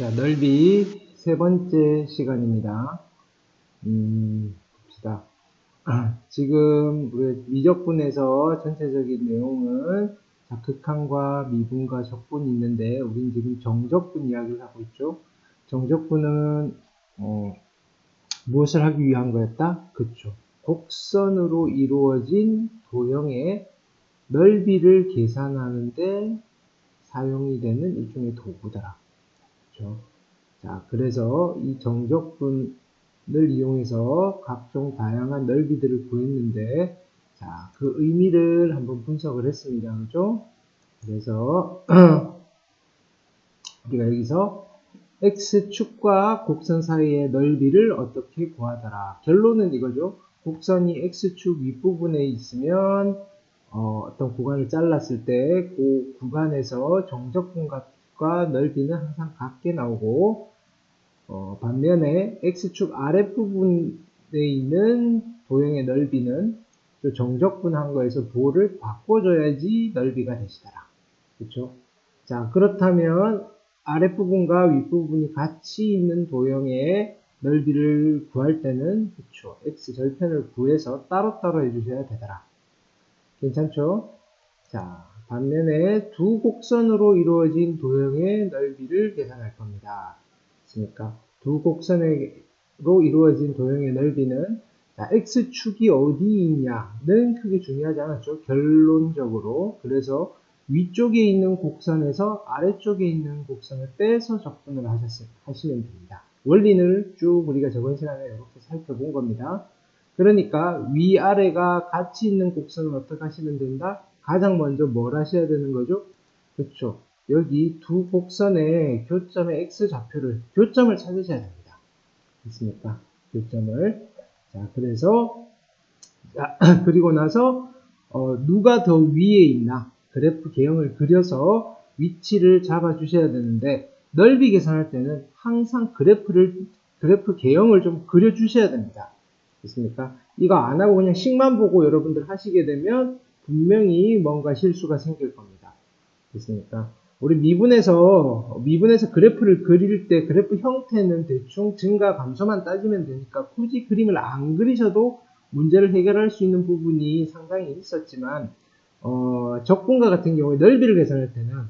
자, 넓이 세 번째 시간입니다. 봅시다. 지금 우리 미적분에서 전체적인 내용은 자, 극한과 미분과 적분이 있는데 우린 지금 정적분 이야기를 하고 있죠. 정적분은 무엇을 하기 위한 거였다? 그쵸. 곡선으로 이루어진 도형의 넓이를 계산하는데 사용이 되는 일종의 도구더라. 그쵸. 자, 그래서 이 정적분을 이용해서 각종 다양한 넓이들을 구했는데, 자, 그 의미를 한번 분석을 했습니다. 그죠? 그래서, 우리가 여기서 X축과 곡선 사이의 넓이를 어떻게 구하더라. 결론은 이거죠. 곡선이 X축 윗부분에 있으면, 어떤 구간을 잘랐을 때, 그 구간에서 정적분과 넓이는 항상 같게 나오고, 반면에 X축 아랫부분에 있는 도형의 넓이는 정적분한 거에서 도를 바꿔줘야지 넓이가 되시더라. 그쵸? 자, 그렇다면 아랫부분과 윗부분이 같이 있는 도형의 넓이를 구할 때는, 그쵸? X 절편을 구해서 따로따로 해주셔야 되더라. 괜찮죠? 자, 반면에 두 곡선으로 이루어진 도형의 넓이를 계산할 겁니다. 그러니까 두 곡선으로 이루어진 도형의 넓이는 자, X축이 어디 있냐는 크게 중요하지 않았죠. 결론적으로. 그래서 위쪽에 있는 곡선에서 아래쪽에 있는 곡선을 빼서 적분을 하시면 됩니다. 원리를 쭉 우리가 저번 시간에 이렇게 살펴본 겁니다. 그러니까 위아래가 같이 있는 곡선을 어떻게 하시면 된다? 가장 먼저 뭘 하셔야 되는 거죠? 그렇죠. 여기 두 곡선의 교점의 x좌표를 교점을 찾으셔야 됩니다. 됐습니까? 교점을. 자, 그래서 그리고 나서 누가 더 위에 있나 그래프 개형을 그려서 위치를 잡아 주셔야 되는데 넓이 계산할 때는 항상 그래프 개형을 좀 그려 주셔야 됩니다. 됐습니까? 이거 안 하고 그냥 식만 보고 여러분들 하시게 되면 분명히 뭔가 실수가 생길 겁니다. 됐습니까? 우리 미분에서 그래프를 그릴 때 그래프 형태는 대충 증가 감소만 따지면 되니까 굳이 그림을 안 그리셔도 문제를 해결할 수 있는 부분이 상당히 있었지만 적분과 같은 경우에 넓이를 계산할 때는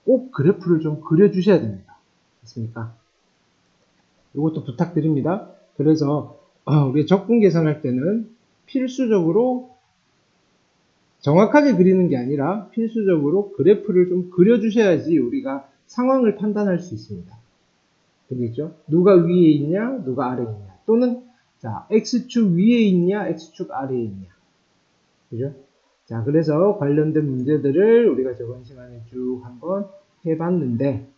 꼭 그래프를 좀 그려주셔야 됩니다. 됐습니까? 이것도 부탁드립니다. 그래서 우리 적분 계산할 때는 필수적으로 정확하게 그리는 게 아니라 필수적으로 그래프를 좀 그려주셔야지 우리가 상황을 판단할 수 있습니다. 되겠죠? 누가 위에 있냐, 누가 아래에 있냐. 또는, 자, X축 위에 있냐, X축 아래에 있냐. 그죠? 자, 그래서 관련된 문제들을 우리가 저번 시간에 쭉 한번 해봤는데,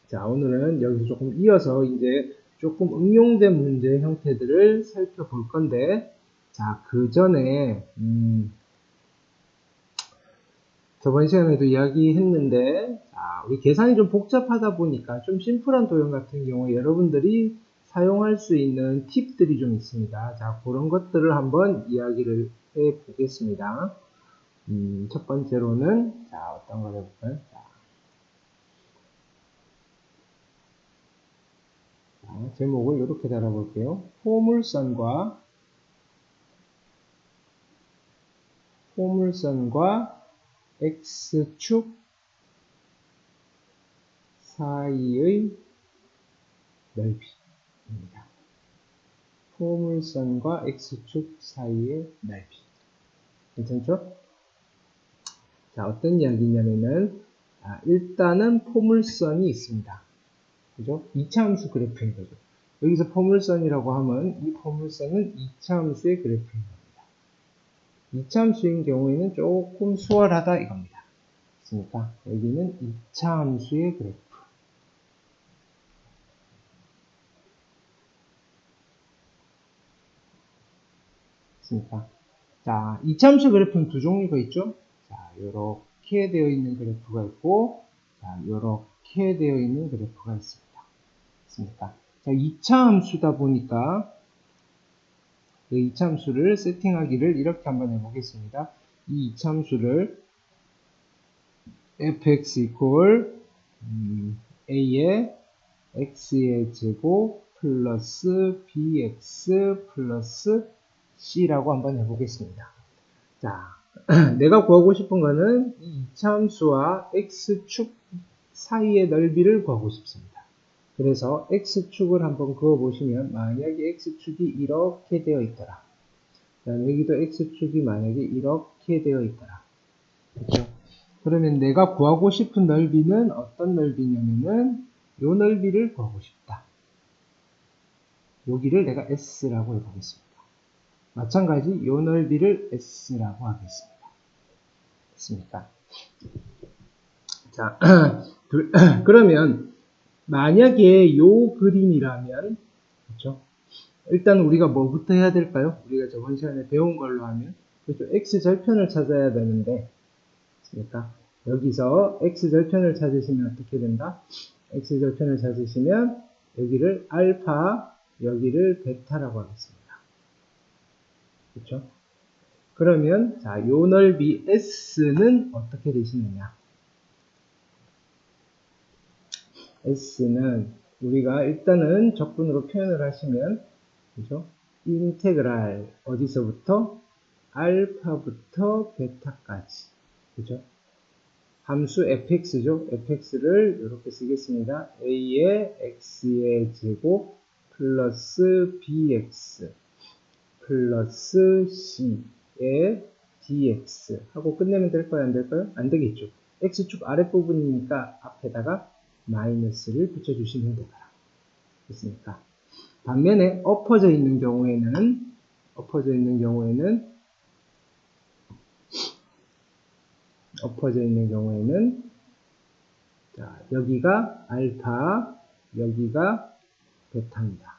자, 오늘은 여기서 조금 이어서 이제 조금 응용된 문제 형태들을 살펴볼 건데, 자, 그 전에, 저번 시간에도 이야기했는데 우리 계산이 좀 복잡하다 보니까 좀 심플한 도형 같은 경우에 여러분들이 사용할 수 있는 팁들이 좀 있습니다. 자, 그런 것들을 한번 이야기를 해 보겠습니다. 첫 번째로는 자, 어떤 걸 해볼까요? 자, 제목을 이렇게 달아볼게요. 포물선과 X축 사이의 넓이입니다. 포물선과 X축 사이의 넓이. 괜찮죠? 자, 어떤 이야기냐면은, 일단은 포물선이 있습니다. 그죠? 2차 함수 그래프인 거죠. 여기서 포물선이라고 하면 이 포물선은 2차 함수의 그래프인 겁니다. 2차 함수인 경우에는 조금 수월하다 이겁니다. 됐습니까? 여기는 2차 함수의 그래프. 됐습니까? 자, 2차 함수 그래프는 두 종류가 있죠? 자, 요렇게 되어 있는 그래프가 있고, 자, 요렇게 되어 있는 그래프가 있습니다. 됐습니까? 자, 2차 함수다 보니까, 그 2차 함수를 세팅하기를 이렇게 한번 해보겠습니다. 이 2차 함수를 fx equal a에 x의 제곱 플러스 bx 플러스 c라고 한번 해보겠습니다. 자, 내가 구하고 싶은 거는 이 이차함수와 x축 사이의 넓이를 구하고 싶습니다. 그래서 x축을 한번 그어보시면 만약에 x축이 이렇게 되어 있더라. 여기도 x축이 만약에 이렇게 되어 있더라. 그렇죠? 그러면 내가 구하고 싶은 넓이는 어떤 넓이냐면은 요 넓이를 구하고 싶다. 여기를 내가 s라고 해보겠습니다. 마찬가지 요 넓이를 s라고 하겠습니다. 됐습니까? 자, 그러면 만약에 요 그림이라면, 그렇죠? 일단 우리가 뭐부터 해야 될까요? 우리가 저번 시간에 배운 걸로 하면, 그렇죠? x절편을 찾아야 되는데, 그러니까 여기서 x절편을 찾으시면 어떻게 된다? x절편을 찾으시면 여기를 알파, 여기를 베타라고 하겠습니다. 그렇죠? 그러면 자, 요 넓이 s는 어떻게 되시느냐? s는 우리가 일단은 적분으로 표현을 하시면, 그죠? 인테그랄 어디서부터? 알파부터 베타까지. 그죠? 함수 fx죠. fx를 이렇게 쓰겠습니다. a의 x의 제곱 플러스 bx 플러스 c의 dx 하고 끝내면 될까요? 안 될까요? 안 되겠죠. x축 아랫부분이니까 앞에다가 마이너스를 붙여주시면 되더라. 됐습니까? 반면에 엎어져 있는 경우에는 자, 여기가 알파, 여기가 베타입니다.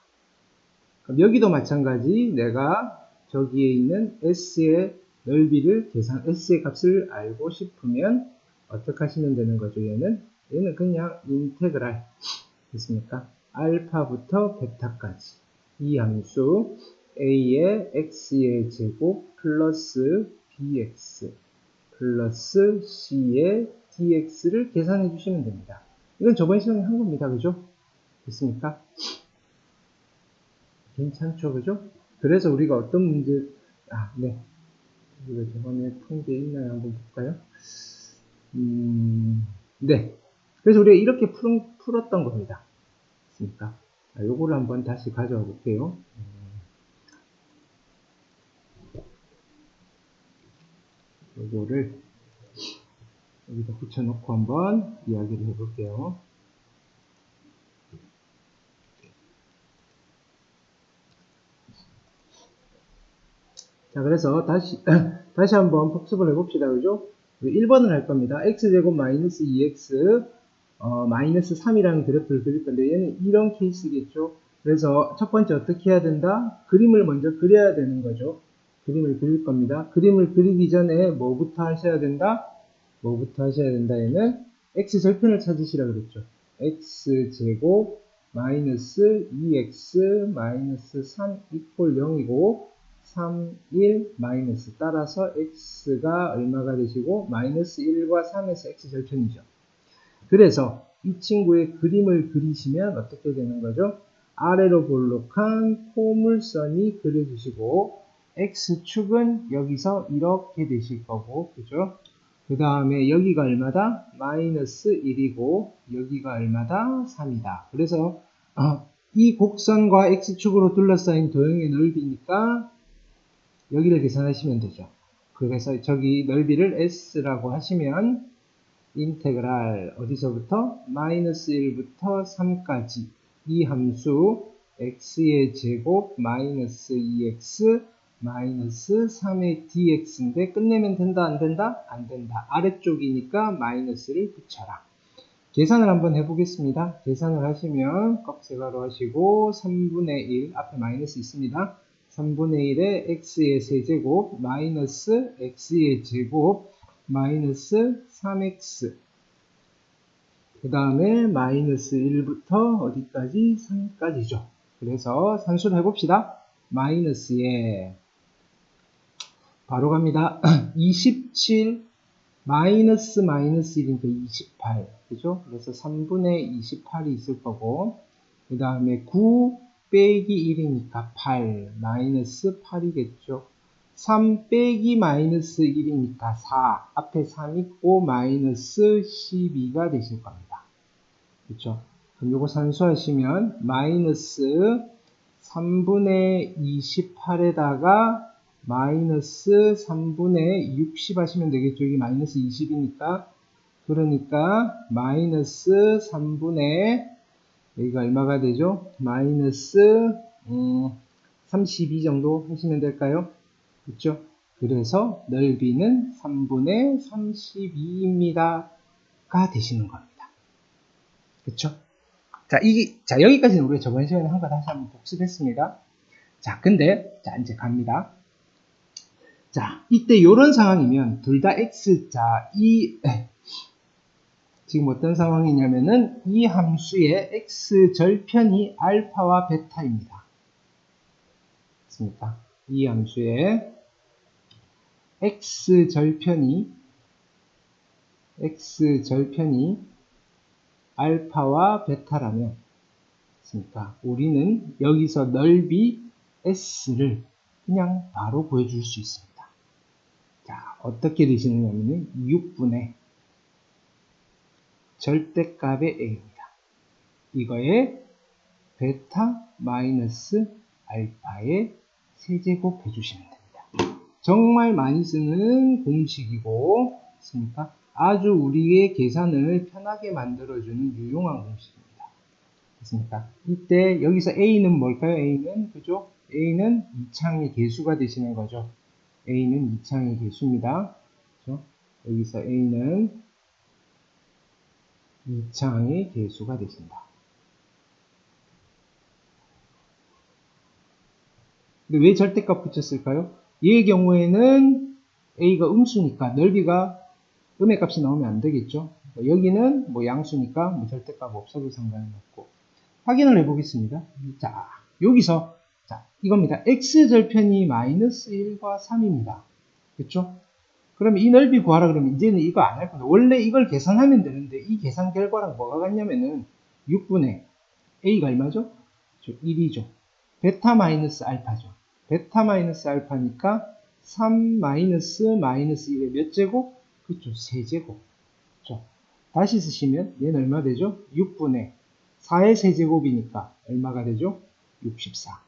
그럼 여기도 마찬가지 내가 저기에 있는 s의 넓이를 s의 값을 알고 싶으면 어떻게 하시면 되는 거죠? 얘는 그냥 인테그랄 됐습니까? 알파부터 베타까지 이 함수 a의 x의 제곱 플러스 bx 플러스 c의 dx를 계산해 주시면 됩니다. 이건 저번 시간에 한 겁니다. 그죠? 됐습니까? 괜찮죠? 그죠? 그래서 우리가 어떤 문제, 네. 우리가 저번에 푼 게 있나요? 한번 볼까요? 네. 그래서 우리가 이렇게 풀었던 겁니다. 됐습니까? 자, 요거를 한번 다시 가져와 볼게요. 요거를 여기다 붙여놓고 한번 이야기를 해볼게요. 자, 그래서 다시 한번 복습을 해봅시다. 그죠? 1번을 할 겁니다. x제곱 마이너스 2x 마이너스 3이라는 그래프를 그릴 건데 얘는 이런 케이스겠죠. 그래서 첫 번째 어떻게 해야 된다? 그림을 먼저 그려야 되는 거죠. 그림을 그릴 겁니다. 그림을 그리기 전에 뭐부터 하셔야 된다? 얘는 x절편을 찾으시라 그랬죠. x제곱 마이너스 2x 마이너스 3 이퀄 0이고 3, 1, 마이너스 따라서 x가 얼마가 되시고 마이너스 1과 3에서 x절편이죠. 그래서 이 친구의 그림을 그리시면 어떻게 되는 거죠? 아래로 볼록한 포물선이 그려주시고 x축은 여기서 이렇게 되실 거고, 그죠? 그 다음에 여기가 얼마다? 마이너스 1이고 여기가 얼마다? 3이다. 그래서 이 곡선과 x축으로 둘러싸인 도형의 넓이니까 여기를 계산하시면 되죠. 그래서 저기 넓이를 s라고 하시면 인테그랄 어디서부터? 마이너스 1부터 3까지 이 함수 x의 제곱 마이너스 2x 마이너스 3의 dx인데 끝내면 된다 안 된다? 안 된다. 아래쪽이니까 마이너스를 붙여라. 계산을 한번 해보겠습니다. 계산을 하시면 꺽쇠가로 하시고 3분의 1 앞에 마이너스 있습니다. 3분의 1에 x의 세제곱 마이너스 x의 제곱 마이너스 3x 그 다음에 마이너스 1부터 어디까지? 3까지죠. 그래서 산수를 해봅시다. 마이너스에 바로 갑니다. 27 마이너스 1이니까 28 그죠? 그래서 3분의 28이 있을 거고 그 다음에 9 빼기 1이니까 8 마이너스 8이겠죠. 3 빼기 마이너스 1이니까 4 앞에 3 있고 마이너스 12가 되실 겁니다. 그렇죠? 그럼 요거 산수하시면 마이너스 3분의 28에다가 마이너스 3분의 60 하시면 되겠죠. 이게 마이너스 20이니까. 그러니까 마이너스 3분의 여기가 얼마가 되죠? 마이너스 32 정도 하시면 될까요? 그렇죠? 그래서 넓이는 3분의 32입니다. 가 되시는 겁니다. 그렇죠? 자, 여기까지는 우리가 저번 시간에 한 거 다시 한번 복습했습니다. 자, 근데, 자, 이제 갑니다. 자, 이때 요런 상황이면, 둘 다 x, 자, 지금 어떤 상황이냐면은, 이 함수의 x 절편이 알파와 베타입니다. 맞습니까? 이 함수의 x 절편이 알파와 베타라면, 우리는 여기서 넓이 S를 그냥 바로 구해줄 수 있습니다. 자, 어떻게 되시느냐면 6분의 절대값의 A입니다. 이거에 베타 마이너스 알파의 세제곱 해주시면 됩니다. 정말 많이 쓰는 공식이고, 아주 우리의 계산을 편하게 만들어주는 유용한 공식입니다. 됐습니까? 이때 여기서 A는 뭘까요? A는 그죠? A는 2창의 개수가 되시는 거죠. A는 2창의 개수입니다. 그죠? 여기서 A는 2창의 개수가 되신다. 근데 왜 절대값 붙였을까요? 얘의 경우에는 A가 음수니까 넓이가 음의 값이 나오면 안 되겠죠. 여기는 뭐 양수니까 뭐 절대값 없어도 상관은 없고. 확인을 해보겠습니다. 자, 여기서, 자, 이겁니다. x절편이 마이너스 1과 3입니다. 그쵸? 그러면 이 넓이 구하라 그러면 이제는 이거 안 할 겁니다. 원래 이걸 계산하면 되는데 이 계산 결과랑 뭐가 같냐면은 6분의 a가 얼마죠? 1이죠. 베타 마이너스 알파죠. 베타 마이너스 알파니까 3 마이너스 1의 몇 제곱? 그쵸, 세제곱. 그쵸? 다시 쓰시면 얘는 얼마 되죠? 6분의 4의 세제곱이니까 얼마가 되죠? 64.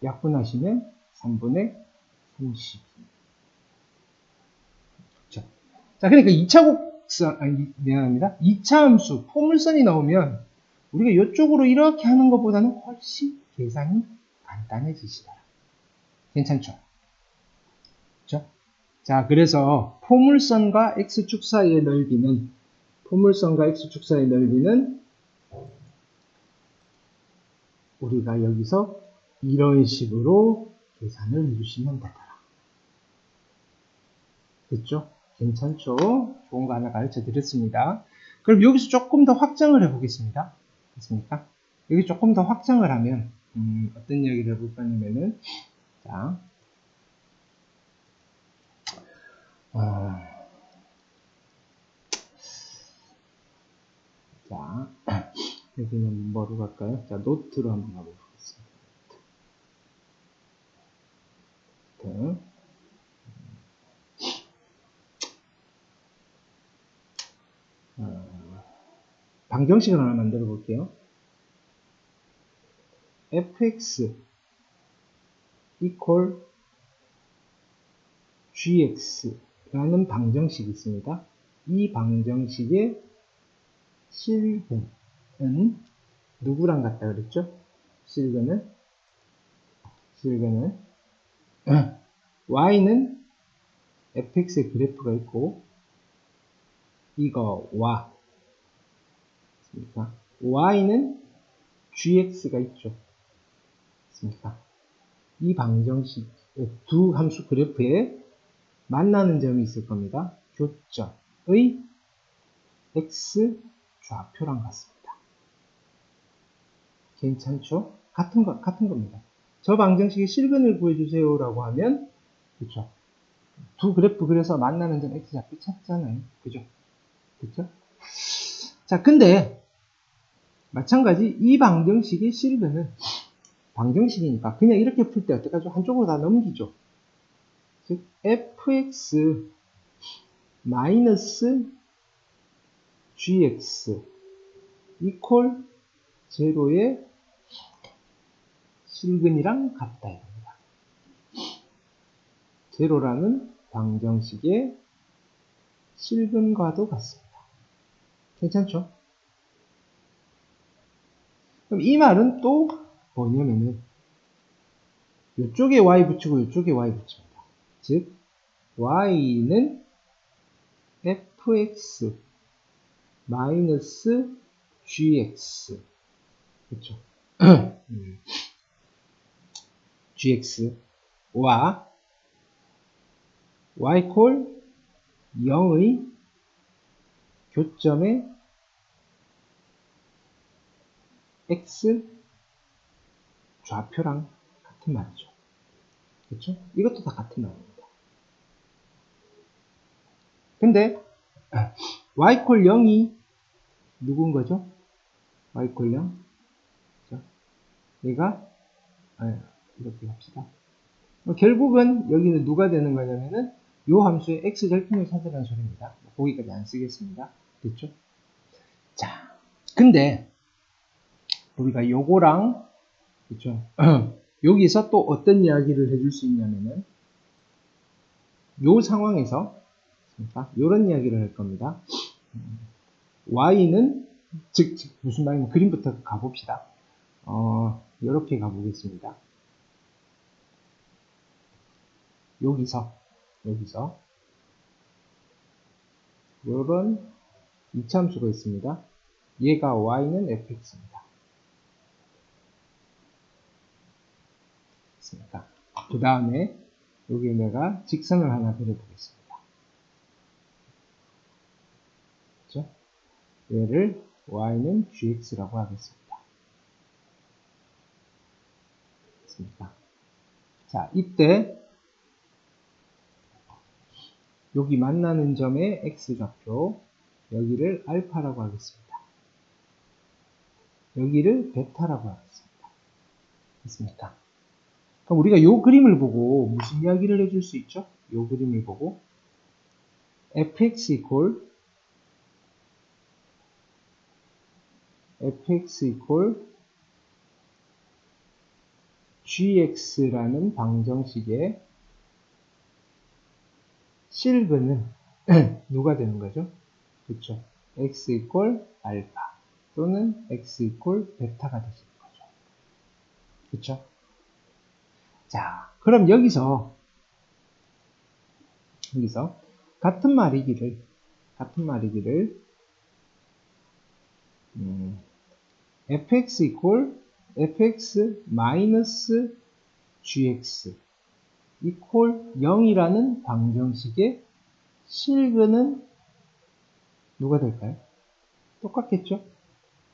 약분하시면 3분의 32. 그렇죠? 자, 그러니까 2차 곡선, 미안합니다. 2차 함수, 포물선이 나오면 우리가 이쪽으로 이렇게 하는 것보다는 훨씬 계산이 간단해지시더라. 괜찮죠? 그렇죠? 자, 그래서 포물선과 x축 사이의 넓이는 우리가 여기서 이런 식으로 계산을 해주시면 되더라. 됐죠? 괜찮죠? 좋은 거 하나 가르쳐 드렸습니다. 그럼 여기서 조금 더 확장을 해보겠습니다. 됐습니까? 여기 조금 더 확장을 하면 어떤 이야기를 해볼 거냐면은 자, 여기는 뭐로 갈까요? 자, 노트로 한번 가보겠습니다. 노트. 방정식을 하나 만들어 볼게요. fx equal gx라는 방정식이 있습니다. 이 방정식의 실근은 누구랑 같다 그랬죠? 실근은 y는 fx의 그래프가 있고 이거와 y는 gx가 있죠. 이 방정식 두 함수 그래프에 만나는 점이 있을 겁니다. 교점의 x 좌표랑 같습니다. 괜찮죠? 같은 겁니다. 저 방정식의 실근을 구해주세요라고 하면, 그쵸? 두 그래프 그래서 만나는 점 x 좌표 찾잖아요. 그죠? 자, 근데 마찬가지 이 방정식의 실근은 방정식이니까 그냥 이렇게 풀 때 어떡하죠? 한쪽으로 다 넘기죠. 즉 fx 마이너스 gx 이퀄 제로의 실근이랑 같다 이겁니다. 제로라는 방정식의 실근과도 같습니다. 괜찮죠? 그럼 이 말은 또 뭐냐면은 이쪽에 y 붙이고 이쪽에 y 붙입니다. 즉 y는 fx 마이너스 gx 그렇죠? gx와 y콜 0의 교점의 x 좌표랑 같은 말이죠. 그렇죠? 이것도 다 같은 말입니다. 근데 y콜 0이 누군 거죠? y콜 0. 그렇죠? 얘가 이렇게 합시다. 결국은 여기는 누가 되는 거냐면은 요 함수의 x 절편을 찾으라는 소리입니다. 거기까지 안 쓰겠습니다. 됐죠? 자, 근데 우리가 요거랑 그렇죠? 여기서 또 어떤 이야기를 해줄 수 있냐면은 요 상황에서 요런 이야기를 할 겁니다. y는 즉 무슨 말이냐 그림부터 가봅시다. 이렇게 가보겠습니다. 여기서 요런 이차함수가 있습니다. 얘가 y는 fx입니다. 그 다음에 여기 내가 직선을 하나 그려보겠습니다. 그렇죠? 얘를 y는 gx라고 하겠습니다. 됐습니까? 자, 이때 여기 만나는 점의 x좌표 여기를 알파라고 하겠습니다. 여기를 베타라고 하겠습니다. 됐습니까? 그럼 우리가 요 그림을 보고 무슨 이야기를 해줄 수 있죠? 요 그림을 보고 fx 이퀄 gx라는 방정식의 실근은 누가 되는 거죠? 그렇죠. x 이퀄 알파 또는 x 이퀄 베타가 되시는 거죠. 그렇죠? 자, 그럼 여기서 같은 말이기를 fx 이퀄 fx 마이너스 gx 이퀄 0이라는 방정식의 실근은 누가 될까요? 똑같겠죠?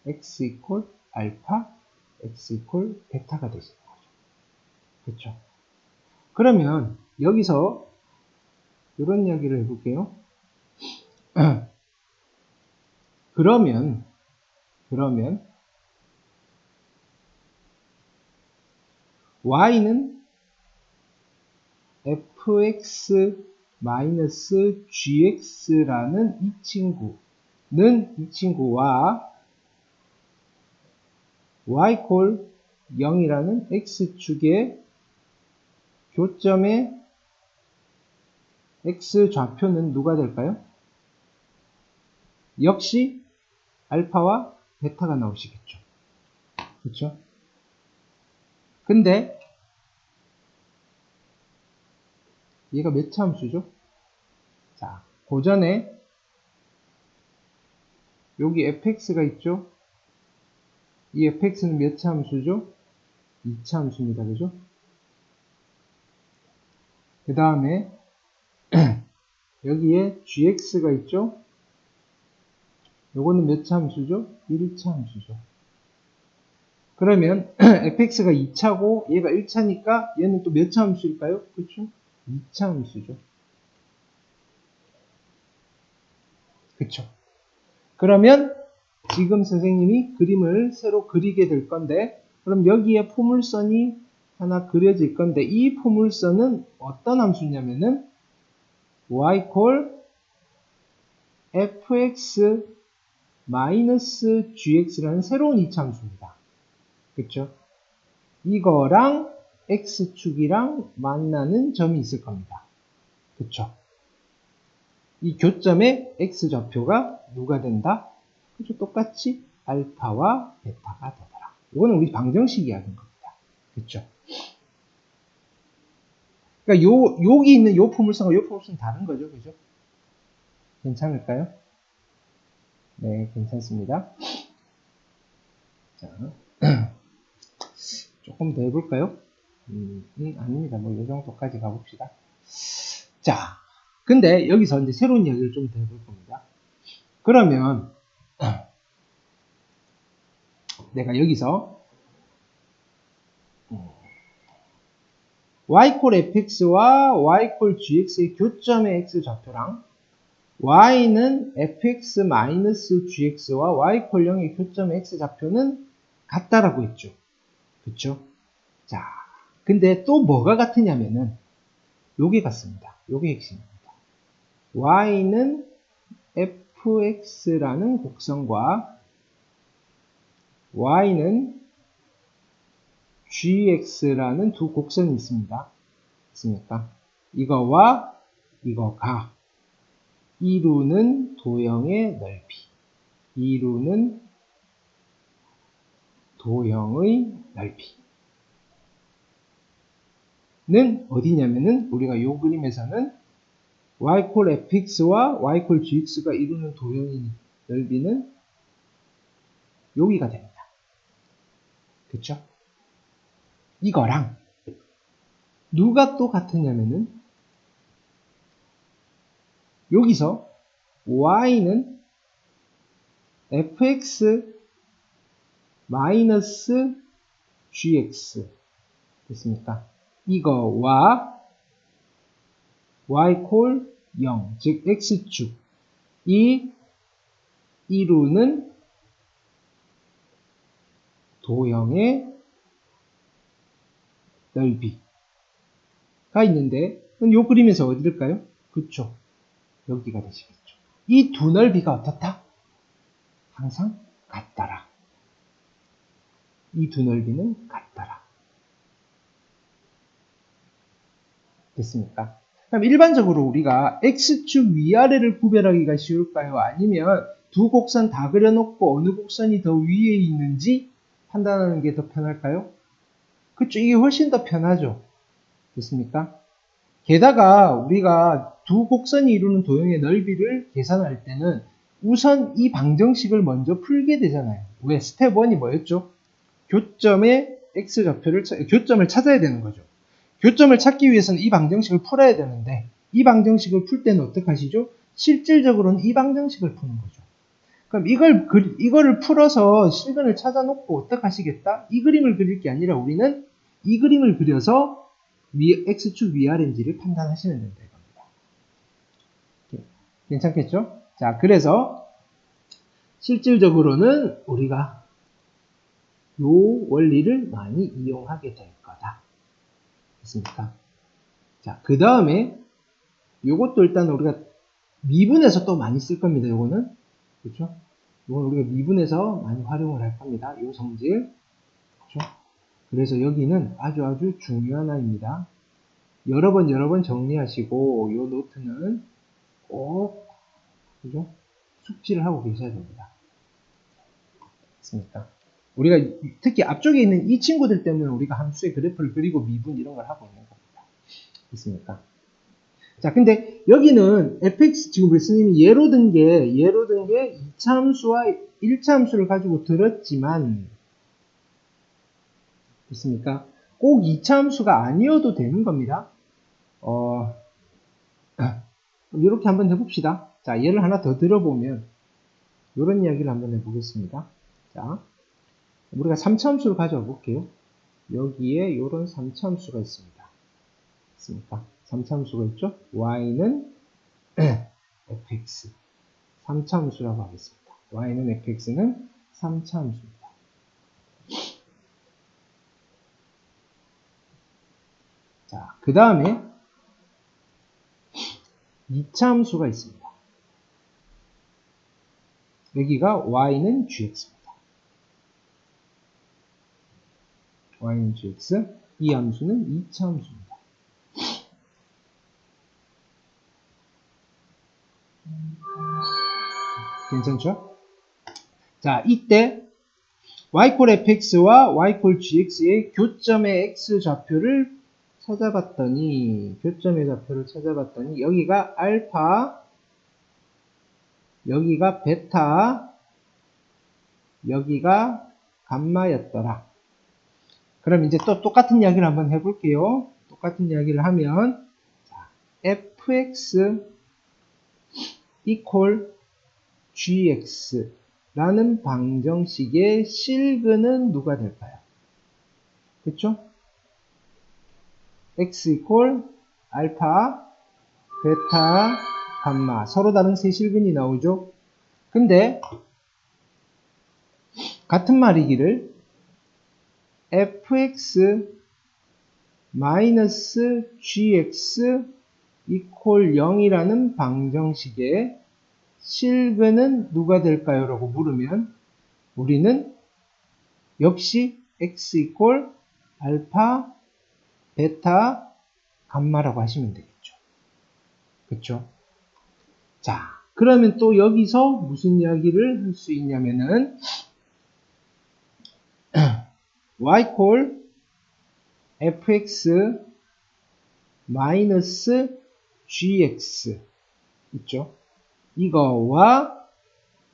x 이퀄 알파 x 이퀄 베타가 되시는 거죠. 그렇죠? 그러면 여기서 이런 이야기를 해볼게요. 그러면 y는 fx-gx라는 이 친구와 y콜 0이라는 x축의 교점의 x좌표는 누가 될까요? 역시 알파와 베타가 나오시겠죠. 그렇죠? 근데 얘가 몇 차 함수죠? 자, 고전에 여기 fx가 있죠? 이 fx는 몇 차 함수죠? 2차 함수입니다. 그죠? 그 다음에 여기에 gx가 있죠? 요거는 몇 차 함수죠? 1차 함수죠. 그러면 fx가 2차고 얘가 1차니까 얘는 또 몇 차 함수일까요? 그렇죠? 2차 함수죠. 그렇죠? 그러면 지금 선생님이 그림을 새로 그리게 될 건데, 그럼 여기에 포물선이 하나 그려질 건데, 이 포물선은 어떤 함수냐면은 y fx gx라는 새로운 이차함수입니다. 그쵸? 이거랑 x축이랑 만나는 점이 있을 겁니다. 그쵸? 이 교점의 x좌표가 누가 된다? 그죠? 똑같이 알파와 베타가 되더라. 이거는 우리 방정식 이야기인 겁니다. 그쵸? 그러니까 여기 있는 요 포물선과 요 포물선은 다른 거죠. 그죠? 괜찮을까요? 네, 괜찮습니다. 자, 조금 더 해볼까요? 아닙니다. 뭐, 요 정도까지 가봅시다. 자, 근데 여기서 이제 새로운 이야기를 좀 더 해볼 겁니다. 그러면, 내가 여기서, y=fx와 y=gx의 교점의 x좌표랑, y는 fx-gx와 y=0의 교점의 x좌표는 같다라고 했죠. 그쵸? 자, 근데 또 뭐가 같으냐면은, 요게 같습니다. 요게 핵심입니다. y는 fx라는 곡선과 y는 gx라는 두 곡선이 있습니다. 있습니까? 이거와 이거가 이루는 도형의 넓이, 이루는 도형의 넓이는 어디냐면은 우리가 요 그림에서는 y=fx와 y=gx가 이루는 도형의 넓이는 여기가 됩니다. 그쵸? 이거랑 누가 또 같으냐면은 여기서 y는 fx gx 됐습니까? 이거와 y=0, 즉 x축이 이루는 도형의 넓이가 있는데, 이 그림에서 어디일까요? 그쵸? 여기가 되시겠죠. 이 두 넓이가 어떻다? 항상 같더라. 이 두 넓이는 같더라. 됐습니까? 그럼 일반적으로 우리가 x축 위아래를 구별하기가 쉬울까요? 아니면 두 곡선 다 그려놓고 어느 곡선이 더 위에 있는지 판단하는 게 더 편할까요? 그쵸? 이게 훨씬 더 편하죠. 됐습니까? 게다가 우리가 두 곡선이 이루는 도형의 넓이를 계산할 때는 우선 이 방정식을 먼저 풀게 되잖아요. 왜? 스텝 1이 뭐였죠? 교점의 x좌표를, 교점을 찾아야 되는 거죠. 교점을 찾기 위해서는 이 방정식을 풀어야 되는데, 이 방정식을 풀 때는 어떻게 하시죠? 실질적으로는 이 방정식을 푸는 거죠. 그럼 이거를 풀어서 실근을 찾아놓고 어떻게 하시겠다? 이 그림을 그릴 게 아니라 우리는 이 그림을 그려서 x축 위아래인지를 판단하시면 된다 이겁니다. 괜찮겠죠? 자, 그래서 실질적으로는 우리가 요 원리를 많이 이용하게 될 거다. 됐습니까? 자, 그 다음에 요것도 일단 우리가 미분에서 또 많이 쓸 겁니다. 요거는. 그렇죠? 이건 우리가 미분에서 많이 활용을 할 겁니다. 요 성질. 그렇죠? 그래서 여기는 아주 중요한 아입니다. 여러 번 정리하시고 요 노트는 꼭 그죠? 숙지를 하고 계셔야 됩니다. 됐습니까? 우리가 특히 앞쪽에 있는 이 친구들 때문에 우리가 함수의 그래프를 그리고 미분 이런 걸 하고 있는 겁니다. 됐습니까? 자, 근데 여기는 fx 지금 우리 스님이 예로 든 게 2차 함수와 1차 함수를 가지고 들었지만 됐습니까? 꼭 2차 함수가 아니어도 되는 겁니다. 이렇게 한번 해봅시다. 자, 예를 하나 더 들어보면 이런 이야기를 한번 해보겠습니다. 자, 우리가 3차 함수를 가져와 볼게요. 여기에 이런 3차 함수가 있습니다. 있습니까? 3차 함수가 있죠? y는 fx 3차 함수라고 하겠습니다. y는 fx는 3차 함수입니다. 자, 그 다음에 2차 함수가 있습니다. 여기가 y는 gx입니다. y는 gx, 이 함수는 2차 함수입니다. 괜찮죠? 자, 이때 y콜 fx와 y콜 gx의 교점의 x좌표를 찾아봤더니 여기가 알파, 여기가 베타, 여기가 감마였더라. 그럼 이제 또 똑같은 이야기를 한번 해볼게요. 똑같은 이야기를 하면 자, fx equal gx 라는 방정식의 실근은 누가 될까요? 그쵸? x equal 알파, 베타, 감마 서로 다른 세 실근이 나오죠. 근데 같은 말이기를 fx 마이너스 gx equal 0이라는 방정식의 실근은 누가 될까요? 라고 물으면 우리는 역시 x equal 알파, 베타, 감마라고 하시면 되겠죠. 그쵸? 자, 그러면 또 여기서 무슨 이야기를 할 수 있냐면은 y 콜 fx 마이너스 gx 있죠? 이거와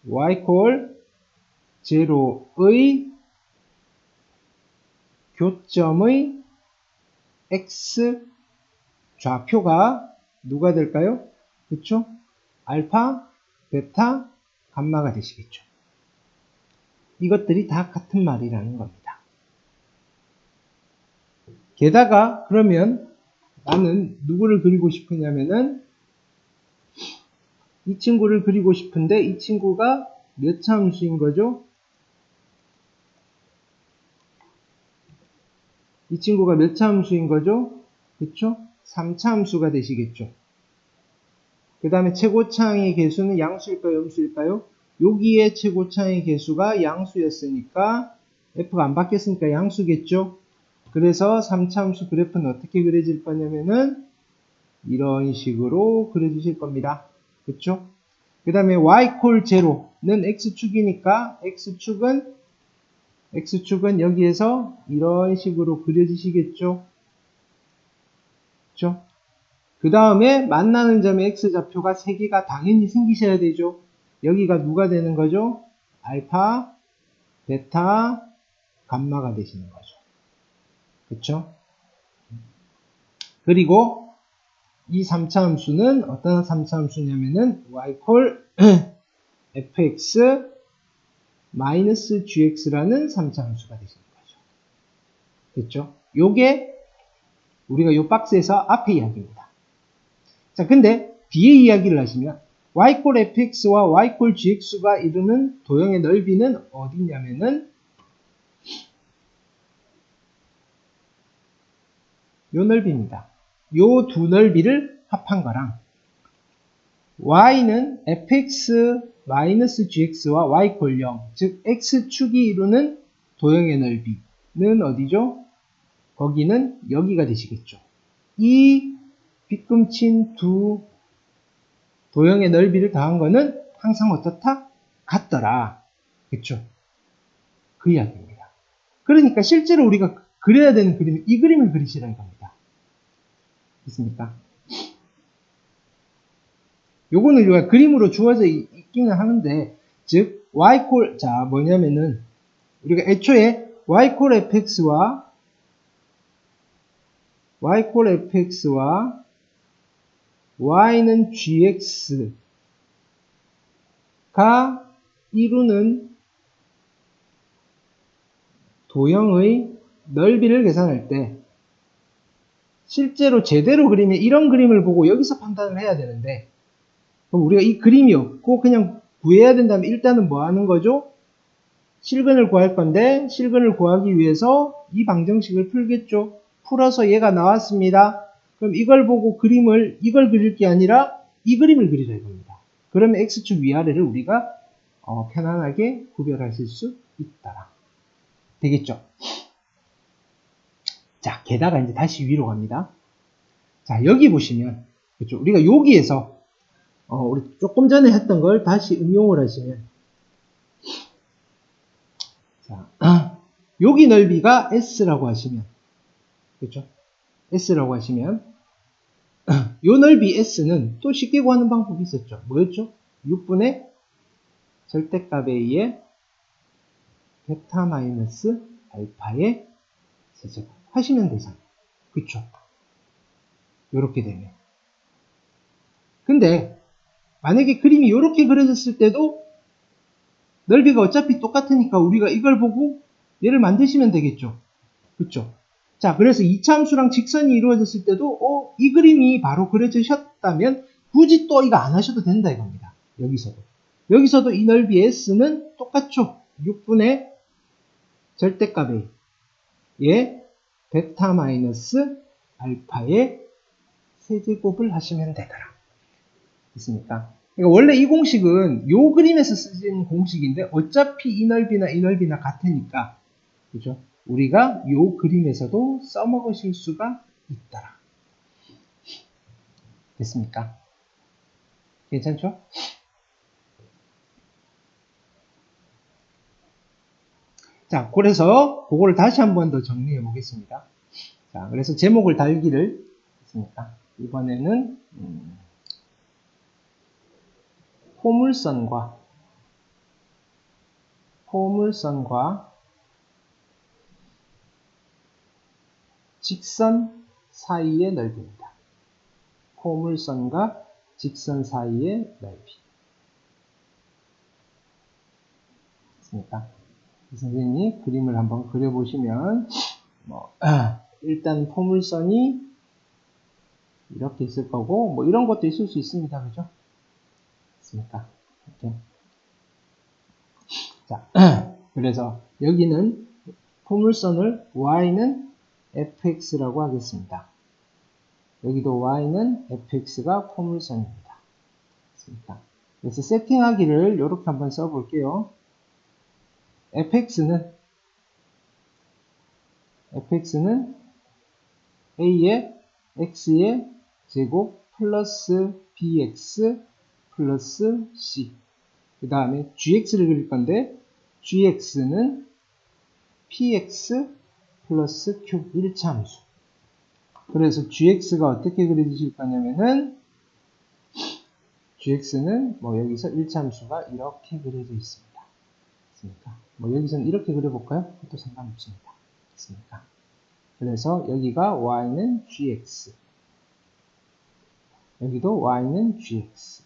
y 콜 제로의 교점의 x 좌표가 누가 될까요? 그쵸? 알파, 베타, 감마가 되시겠죠. 이것들이 다 같은 말이라는 겁니다. 게다가 그러면 나는 누구를 그리고 싶으냐면은 이 친구를 그리고 싶은데 이 친구가 몇 차 함수인 거죠? 이 친구가 몇 차 함수인 거죠? 그쵸? 3차 함수가 되시겠죠. 그 다음에 최고차항의 개수는 양수일까요? 음수일까요? 여기에 최고차항의 개수가 양수였으니까 f가 안 바뀌었으니까 양수겠죠. 그래서 3차 함수 그래프는 어떻게 그려질 거냐면은 이런 식으로 그려주실 겁니다. 그쵸? 그 다음에 y 콜 제로는 x축이니까 x축은 여기에서 이런 식으로 그려지시겠죠? 그쵸? 그 다음에 만나는 점의 x좌표가 3개가 당연히 생기셔야 되죠. 여기가 누가 되는 거죠? 알파, 베타, 감마가 되시는 거죠. 그쵸? 그리고 이 3차 함수는 어떤 3차 함수냐면은 y 콜 fx 마이너스 gx라는 3차 함수가 되시는 거죠. 됐죠? 요게 우리가 요 박스에서 앞에 이야기입니다. 자, 근데 뒤에 이야기를 하시면 y콜 fx와 y콜 gx가 이루는 도형의 넓이는 어디냐면은 요 넓이입니다. 요 두 넓이를 합한 거랑 y는 fx-gx와 y콜 0, 즉 x축이 이루는 도형의 넓이는 어디죠? 거기는 여기가 되시겠죠. 이 빗금친 두 도형의 넓이를 더한 거는 항상 어떻다? 같더라. 그쵸? 그 이야기입니다. 그러니까 실제로 우리가 그려야 되는 그림은 이 그림을 그리시라는 겁니다. 있습니까? 요거는 우리가 그림으로 주어져 있기는 하는데, 즉, y콜, 자, 뭐냐면은, 우리가 애초에 y콜 fx와 y는 gx가 이루는 도형의 넓이를 계산할 때 실제로 제대로 그리면 이런 그림을 보고 여기서 판단을 해야 되는데 그럼 우리가 이 그림이 없고 그냥 구해야 된다면 일단은 뭐 하는 거죠? 실근을 구할 건데 실근을 구하기 위해서 이 방정식을 풀겠죠. 풀어서 얘가 나왔습니다. 그럼 이걸 보고 이걸 그릴 게 아니라 이 그림을 그리자 이겁니다. 그러면 x축 위아래를 우리가 편안하게 구별하실 수 있다. 되겠죠? 자, 게다가 이제 다시 위로 갑니다. 자, 여기 보시면 그렇죠? 우리가 여기에서 우리 조금 전에 했던 걸 다시 응용을 하시면 자, 여기 넓이가 S라고 하시면 그렇죠? S라고 하시면 요 넓이 S는 또 쉽게 구하는 방법이 있었죠. 뭐였죠? 6분의 절대값에 의해 베타 마이너스 알파의 세제곱 하시면 되잖아요. 그쵸? 요렇게 되면. 근데 만약에 그림이 요렇게 그려졌을 때도 넓이가 어차피 똑같으니까 우리가 이걸 보고 얘를 만드시면 되겠죠. 그쵸? 자, 그래서 이차함수랑 직선이 이루어졌을 때도 이 그림이 바로 그려지셨다면 굳이 또 이거 안 하셔도 된다 이겁니다. 여기서도 이 넓이 S는 똑같죠. 6분의 절대값에 예 베타 마이너스 알파의 세제곱을 하시면 되더라. 됐습니까? 그러니까 원래 이 공식은 요 그림에서 쓰진 공식인데 어차피 이 넓이나 같으니까 그죠? 우리가 요 그림에서도 써먹으실 수가 있더라. 됐습니까? 괜찮죠? 자, 그래서 그거를 다시 한 번 더 정리해 보겠습니다. 자, 그래서 제목을 달기를 했습니까? 이번에는 포물선과 직선 사이의 넓이입니다. 포물선과 직선 사이의 넓이. 됐습니까? 선생님이 그림을 한번 그려보시면 일단 포물선이 이렇게 있을 거고 이런 것도 있을 수 있습니다. 그죠? 됐습니까? 이렇게. 자, 그래서 여기는 포물선을 y는 fx라고 하겠습니다. 여기도 y는 fx가 포물선입니다. 됐습니까? 그래서 세팅하기를 이렇게 한번 써볼게요. fx는 a의 x의 제곱 플러스 bx 플러스 c 그 다음에 gx를 그릴 건데 gx는 px 플러스 q 1차 함수. 그래서 gx가 어떻게 그려지실 거냐면은 gx는 여기서 1차 함수가 이렇게 그려져 있습니다. 됐습니까? 여기서는 이렇게 그려볼까요? 그것도 상관없습니다. 됐습니까? 그래서 여기가 y는 gx 여기도 y는 gx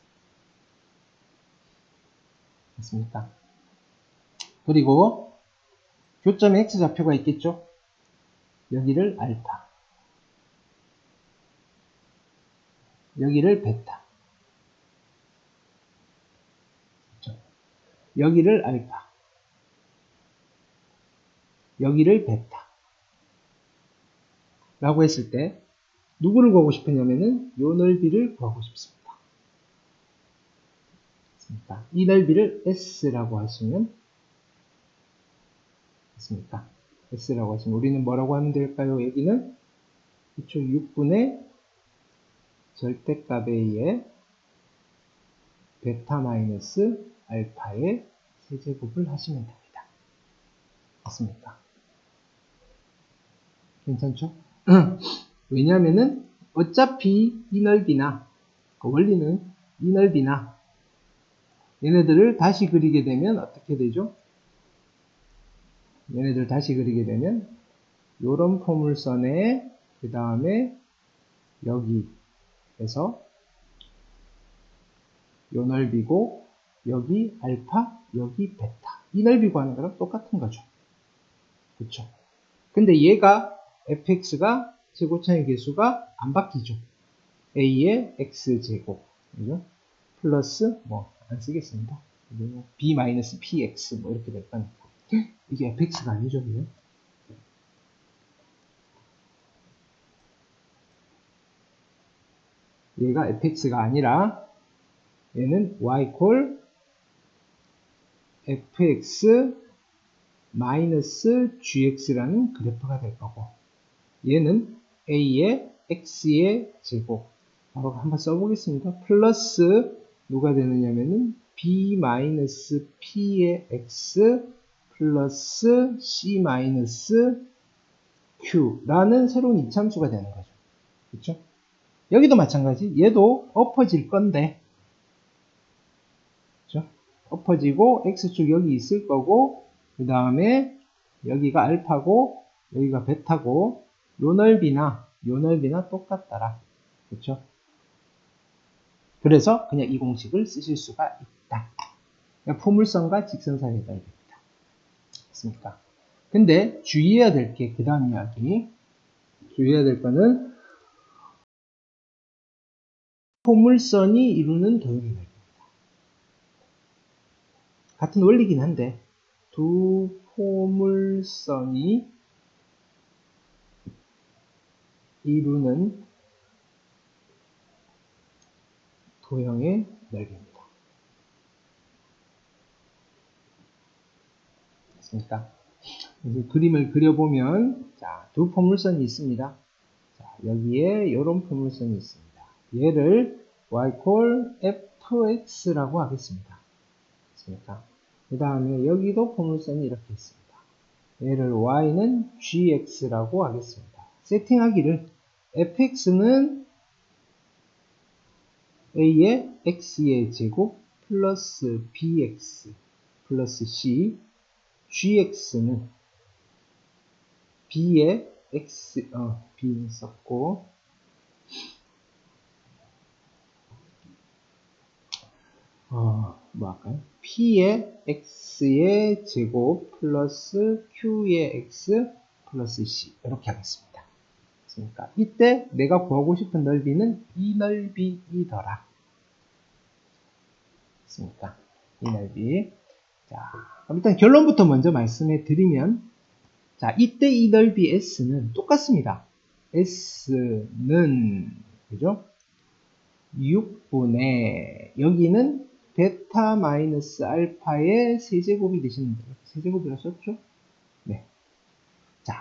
됐습니까? 그리고 교점에 x좌표가 있겠죠? 여기를 알파 여기를 베타 그렇죠? 여기를 알파 여기를 베타 라고 했을 때 누구를 구하고 싶으냐면은 요 넓이를 구하고 싶습니다. 됐습니까? 이 넓이를 S라고 하시면 됐습니까? S라고 하시면 우리는 뭐라고 하면 될까요? 여기는 그쵸 6분의 절대값에 의해 베타 마이너스 알파의 세제곱을 하시면 됩니다. 됐습니까? 괜찮죠? 왜냐하면은 어차피 이 넓이나 원리는 이 넓이나 얘네들을 다시 그리게 되면 어떻게 되죠? 얘네들 다시 그리게 되면 요런 포물선에 그 다음에 여기에서 요 넓이고 여기 알파 여기 베타 이 넓이 구하는 거랑 똑같은 거죠. 그쵸? 근데 얘가 fx가 최고차의 개수가 안 바뀌죠. a의 x제곱 그죠? 플러스 안 쓰겠습니다. b-px 뭐 이렇게 될 거니까. 이게 fx가 아니죠, 그냥? 얘가 fx가 아니라 얘는 y 콜 fx 마이너스 gx라는 그래프가 될 거고, 얘는 a의 x의 제곱, 바로 한번 써보겠습니다. 플러스 누가 되느냐면은 b 마이너스 p의 x 플러스 c 마이너스 q라는 새로운 이차함수가 되는 거죠. 그렇죠? 여기도 마찬가지. 얘도 엎어질 건데, 그렇죠? 엎어지고 x축 여기 있을 거고, 그 다음에 여기가 알파고 여기가 베타고 요 넓이나 똑같더라. 그렇죠? 그래서 그냥 이 공식을 쓰실 수가 있다. 그러니까 포물선과 직선 사이의 넓이입니다. 됐습니까? 근데 주의해야 될 게 그 다음 이야기. 주의해야 될 거는 포물선이 이루는 도형의 넓이입니다. 같은 원리긴 한데 두 포물선이 이루는 도형의 넓이입니다. 됐습니까? 그래서 그림을 그려보면, 자, 두 포물선이 있습니다. 자, 여기에 이런 포물선이 있습니다. 얘를 y 콜 fx라고 하겠습니다. 됐습니까? 그 다음에 여기도 포물선이 이렇게 있습니다. 얘를 y는 gx라고 하겠습니다. 세팅하기를 fx는 a의 x의 제곱 플러스 bx 플러스 c, gx는 b의 x, b는 썼고, 뭐 할까요? p의 x의 제곱 플러스 q의 x 플러스 c 이렇게 하겠습니다. 그러니까 이때 내가 구하고 싶은 넓이는 이 넓이이더라. 됐습니까? 이 넓이. 자, 그럼 일단 결론부터 먼저 말씀해 드리면, 자, 이때 이 넓이 s는 똑같습니다. s는 그죠? 6분의 여기는 베타 마이너스 알파의 세제곱이 되시는 거예요. 세제곱이라 썼죠? 네. 자,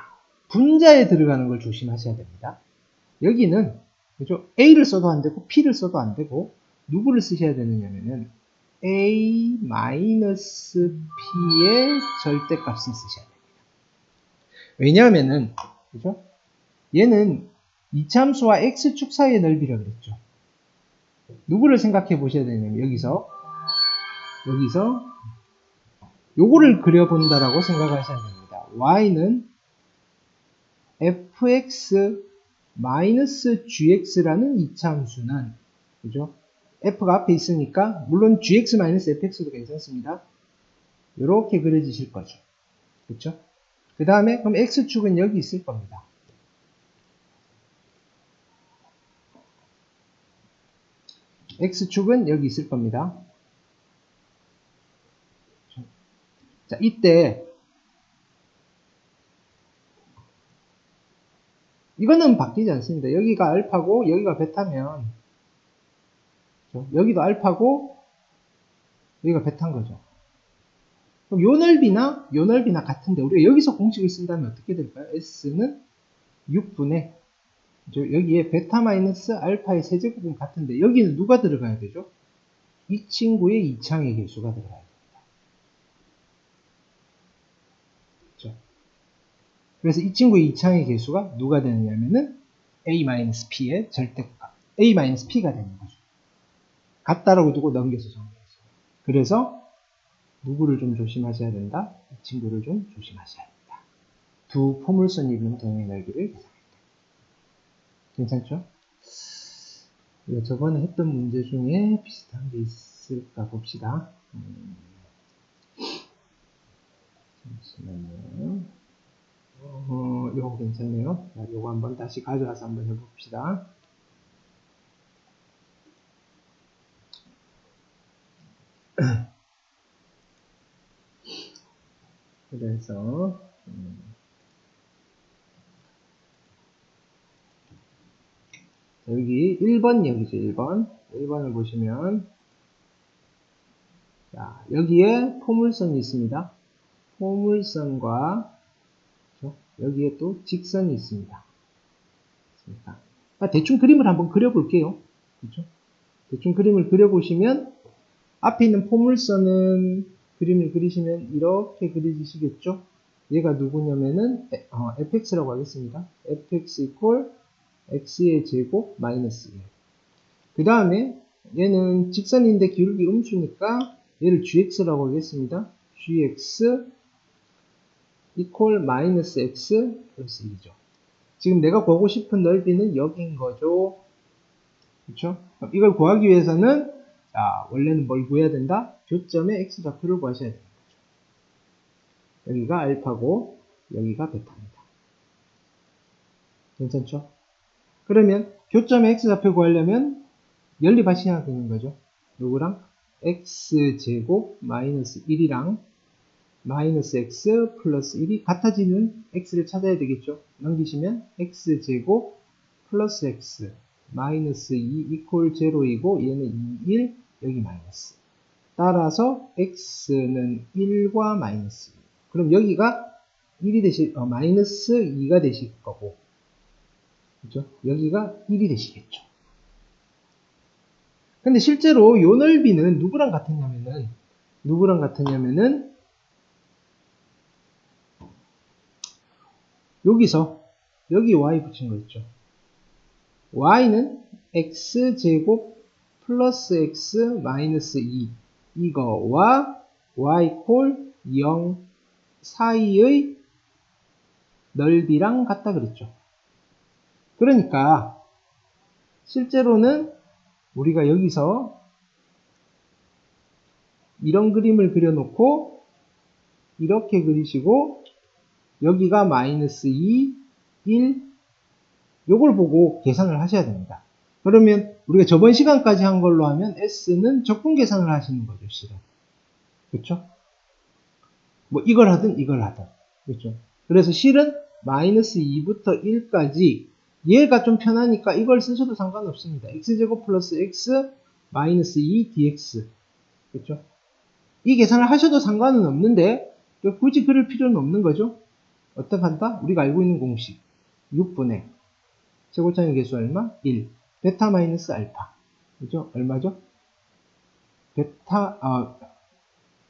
분자에 들어가는 걸 조심하셔야 됩니다. 여기는 그죠? A를 써도 안 되고 P를 써도 안 되고 누구를 쓰셔야 되느냐면은 A 마이너스 P의 절대값을 쓰셔야 됩니다. 왜냐하면은 그죠? 얘는 이차함수와 x축 사이의 넓이라고 그랬죠. 누구를 생각해 보셔야 되냐면 여기서 요거를 그려본다라고 생각하셔야 됩니다. y는 fx 마이너스 gx라는 이차함수는 그죠? f가 앞에 있으니까 물론 gx 마이너스 fx도 괜찮습니다. 이렇게 그려지실 거죠. 그렇죠? 그 다음에 그럼 x축은 여기 있을 겁니다. x축은 여기 있을 겁니다. 자, 이때 이거는 바뀌지 않습니다. 여기가 알파고 여기가 베타면 여기도 알파고 여기가 베타인 거죠. 그럼 요 넓이나 같은데 우리가 여기서 공식을 쓴다면 어떻게 될까요? s는 6분의 여기에 베타 마이너스 알파의 세제곱은 같은데 여기는 누가 들어가야 되죠? 이 친구의 이차항의 개수가 들어가야 됩니다. 그렇죠? 그래서 이 친구의 이차항의 개수가 누가 되느냐면은 a-p의 절대값 a-p가 되는 거죠. 같다라고 두고 넘겨서 정리했어요. 그래서 누구를 좀 조심하셔야 된다? 이 친구를 좀 조심하셔야 된다. 두 포물선이 이루는 도형의 넓이를 계산할 때. 괜찮죠? 저번에 했던 문제 중에 비슷한 게 있을까 봅시다. 잠시만요. 요거 괜찮네요. 자, 요거 한번 다시 가져와서 한번 해봅시다. 그래서 여기 1번 여기죠. 1번을 보시면 자, 여기에 포물선이 있습니다. 포물선과 여기에 또 직선이 있습니다. 대충 그림을 한번 그려볼게요. 그렇죠? 대충 그림을 그려보시면 앞에 있는 포물선은 그림을 그리시면 이렇게 그려지시겠죠? 얘가 누구냐면은 fx라고 하겠습니다. fx 이퀄 x의 제곱 마이너스 1. 그 다음에 얘는 직선인데 기울기 음수니까 얘를 gx라고 하겠습니다. gx 이퀄 마이너스 x 플러스 2죠. 지금 내가 구하고 싶은 넓이는 여기인 거죠. 그렇죠? 이걸 구하기 위해서는 자, 원래는 뭘 구해야 된다? 교점의 x좌표를 구하셔야 됩니다. 여기가 알파고 여기가 베타입니다. 괜찮죠? 그러면 교점의 x좌표 구하려면 연립하셔야 되는 거죠. 누구랑? x제곱 마이너스 1이랑 마이너스 x 플러스 1이 같아지는 x를 찾아야 되겠죠. 넘기시면 x제곱 플러스 x 마이너스 2 이퀄 제로이고 얘는 2, 1 여기 마이너스. 따라서 x는 1과 마이너스 2. 그럼 여기가 1이 되실 마이너스 2가 되실 거고, 그죠? 여기가 1이 되시겠죠. 근데 실제로 요 넓이는 누구랑 같았냐면은 여기서 여기 y 붙인 거 있죠. y는 x제곱 플러스 x 마이너스 2 이거와 y 콜 0 사이의 넓이랑 같다 그랬죠. 그러니까 실제로는 우리가 여기서 이런 그림을 그려놓고 이렇게 그리시고 여기가 마이너스 2, 1 요걸 보고 계산을 하셔야 됩니다. 그러면 우리가 저번 시간까지 한 걸로 하면 S는 적분 계산을 하시는 거죠, 실은. 그렇죠? 뭐 이걸 하든 이걸 하든. 그렇죠? 그래서 실은 마이너스 2부터 1까지 얘가 좀 편하니까 이걸 쓰셔도 상관없습니다. x제곱 플러스 x 마이너스 2 dx. 그렇죠? 이 계산을 하셔도 상관은 없는데 굳이 그럴 필요는 없는 거죠. 어떻게 한다? 우리가 알고 있는 공식 6분의 최고차의 개수 얼마? 1 베타 마이너스 알파. 그죠? 얼마죠?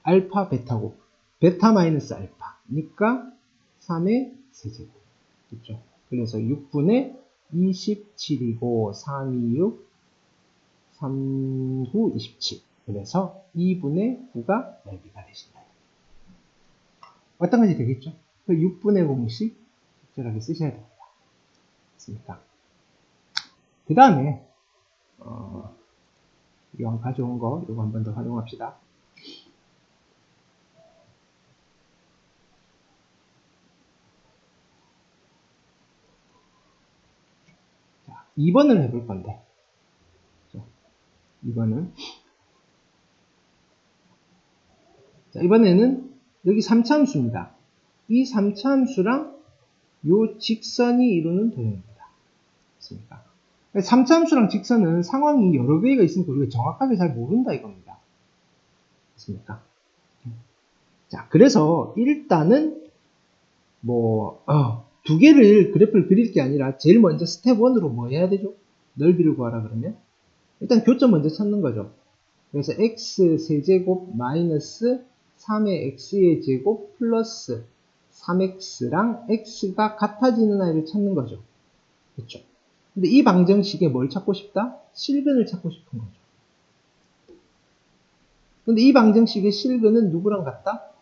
알파 베타고 베타 마이너스 알파니까 3의 세제곱. 그죠? 그래서 6분의 27이고 326 39 27. 그래서 2분의 9가 넓이가 되신다. 어떤 건지 되겠죠? 그 6분의 공식 적절하게 쓰셔야 됩니다. 됐습니까? 그 다음에 이왕 가져온 거 이거 한 번 더 활용합시다. 자, 2번을 해볼 건데 2번은 자, 이번에는 여기 3차함수입니다. 이 3차함수랑 요 직선이 이루는 도형입니다. 됐습니까? 3차함수랑 직선은 상황이 여러 개가 있으니까 우리가 정확하게 잘 모른다 이겁니다. 됐습니까? 자, 그래서 일단은 두 개를 그래프를 그릴 게 아니라 제일 먼저 스텝 1으로 뭐 해야 되죠? 넓이를 구하라 그러면 일단 교점 먼저 찾는 거죠. 그래서 x 세제곱 마이너스 3의 x의 제곱 플러스 3x랑 x가 같아지는 아이를 찾는 거죠. 그렇죠? 근데 이 방정식에 뭘 찾고 싶다? 실근을 찾고 싶은 거죠. 근데 이 방정식의 실근은 누구랑 같다?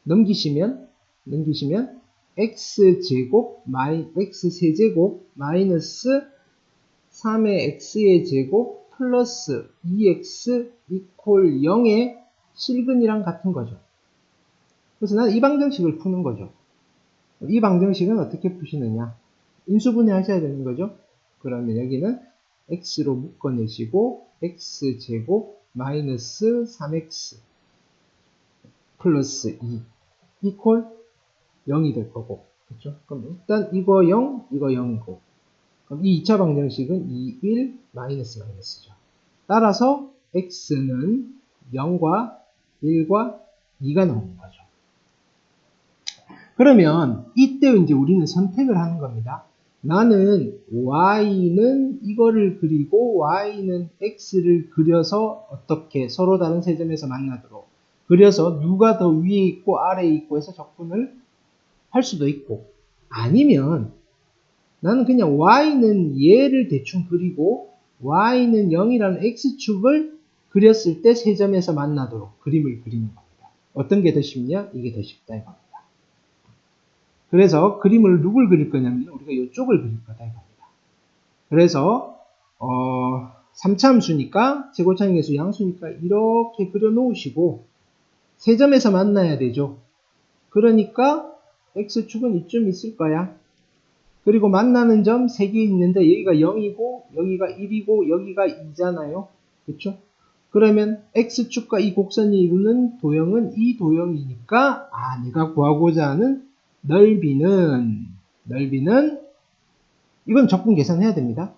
넘기시면 x제곱 x세제곱 마이너스 3의 x의 제곱 플러스 2x 이퀄 0의 실근이랑 같은 거죠. 그래서 나는 이 방정식을 푸는 거죠. 이 방정식은 어떻게 푸시느냐? 인수분해 하셔야 되는 거죠. 그러면 여기는 x로 묶어내시고 x제곱 마이너스 3x 플러스 2 equal 0이 될 거고. 그렇죠? 그럼 일단 이거 0, 이거 0이고. 그럼 이 2차 방정식은 2, 1, 마이너스 마이너스죠. 따라서 x는 0과 1과 2가 나오는 거죠. 그러면 이때 이제 우리는 선택을 하는 겁니다. 나는 y는 이거를 그리고 y는 x를 그려서 어떻게 서로 다른 세 점에서 만나도록 그려서 누가 더 위에 있고 아래에 있고 해서 적분을 할 수도 있고, 아니면 나는 그냥 y는 얘를 대충 그리고 y는 0이라는 x축을 그렸을 때 세 점에서 만나도록 그림을 그리는 겁니다. 어떤 게 더 쉽냐? 이게 더 쉽다 이겁니다. 그래서 그림을 누굴 그릴 거냐면 우리가 이쪽을 그릴 거다 이겁니다. 그래서 3차 함수니까 제곱차항 계수 양수니까 이렇게 그려 놓으시고 세 점에서 만나야 되죠. 그러니까 x축은 이쯤 있을 거야. 그리고 만나는 점 3개 있는데 여기가 0이고 여기가 1이고 여기가 2잖아요. 그렇죠? 그러면 x축과 이 곡선이 이루는 도형은 이 도형이니까 내가 구하고자 하는 넓이는 이건 적분 계산해야 됩니다.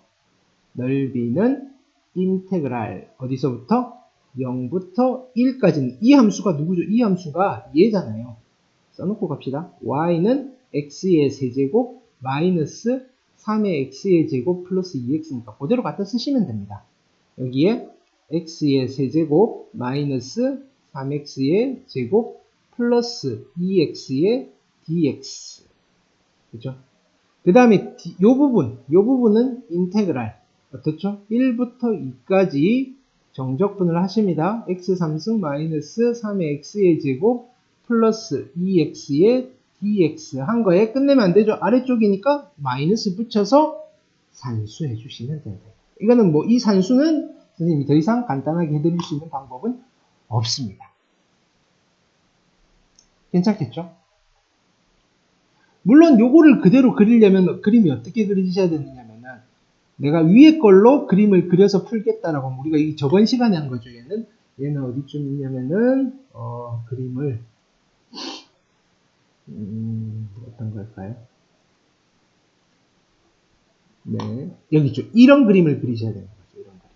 넓이는 인테그랄 어디서부터? 0부터 1까지는 이 함수가 누구죠? 이 함수가 얘잖아요. 써놓고 갑시다. y는 x의 세제곱 마이너스 3의 x의 제곱 플러스 2x니까 그대로 갖다 쓰시면 됩니다. 여기에 x의 세제곱 마이너스 3x의 제곱 플러스 2x의 dx. 그죠? 그 다음에 요 부분은 인테그랄. 어떻죠? 1부터 2까지 정적분을 하십니다. x 3승 마이너스 3의 x의 제곱 플러스 2x의 dx 한 거에 끝내면 안 되죠. 아래쪽이니까 마이너스 붙여서 산수해 주시면 됩니다. 이거는 이 산수는 선생님이 더 이상 간단하게 해드릴 수 있는 방법은 없습니다. 괜찮겠죠? 물론 요거를 그대로 그리려면 그림이 어떻게 그려지셔야 되느냐면은 내가 위에 걸로 그림을 그려서 풀겠다라고 하면 우리가 이 저번 시간에 한 거죠. 얘는 어디쯤 있냐면은 그림을 어떤 걸까요? 네, 여기 있죠. 이런 그림을 그리셔야 되는 거죠. 이런 그림.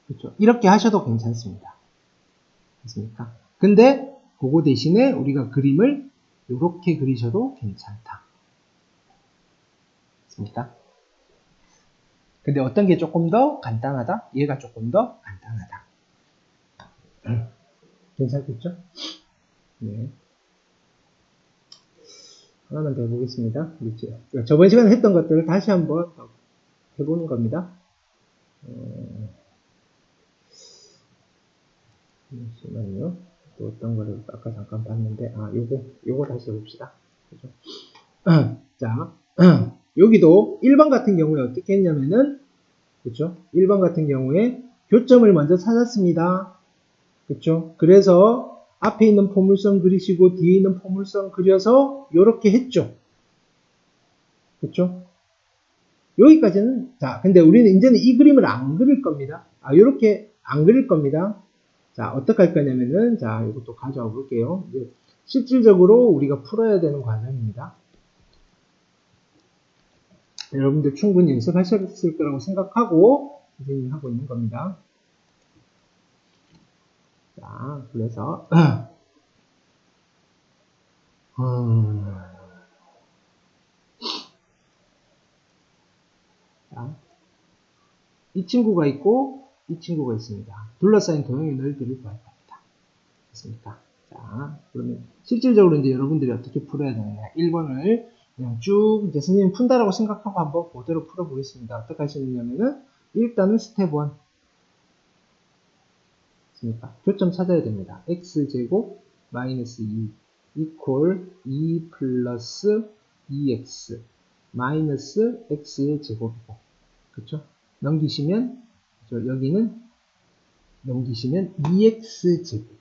그렇죠. 이렇게 하셔도 괜찮습니다. 됐습니까? 근데 그거 대신에 우리가 그림을 이렇게 그리셔도 괜찮다. 됐습니까? 근데 어떤 게 조금 더 간단하다? 얘가 조금 더 간단하다. 괜찮겠죠? 네. 하나만 더 해보겠습니다. 저번 시간에 했던 것들을 다시 한번 해보는 겁니다. 잠시만요. 또 어떤 거를 아까 잠깐 봤는데, 요거 다시 해봅시다. 그죠? 자, 여기도 1번 같은 경우에 어떻게 했냐면은, 그쵸? 1번 같은 경우에 교점을 먼저 찾았습니다. 그쵸? 그래서 앞에 있는 포물선 그리시고 뒤에 있는 포물선 그려서 요렇게 했죠. 그쵸? 여기까지는, 자, 근데 우리는 이제는 이 그림을 안 그릴 겁니다. 요렇게 안 그릴 겁니다. 자, 어떻게 할 거냐면은, 자, 이것도 가져와 볼게요. 이제 실질적으로 우리가 풀어야 되는 과정입니다. 여러분들 충분히 연습하셨을 거라고 생각하고, 선생님이 하고 있는 겁니다. 자, 그래서, 자, 이 친구가 있고, 이 친구가 있습니다. 둘러싸인 도형의 넓이를 구할 겁니다. 됐습니까? 자, 그러면 실질적으로 이제 여러분들이 어떻게 풀어야 되느냐. 1번을 그냥 쭉 이제 선생님 푼다라고 생각하고 한번 그대로 풀어보겠습니다. 어떻게 하시느냐면은, 일단은 스텝 1. 됐습니까? 교점 찾아야 됩니다. x제곱 마이너스 2 이퀄 2 플러스 2x 마이너스 x의 제곱이고, 그쵸? 넘기시면, 여기는 넘기시면 2x제곱.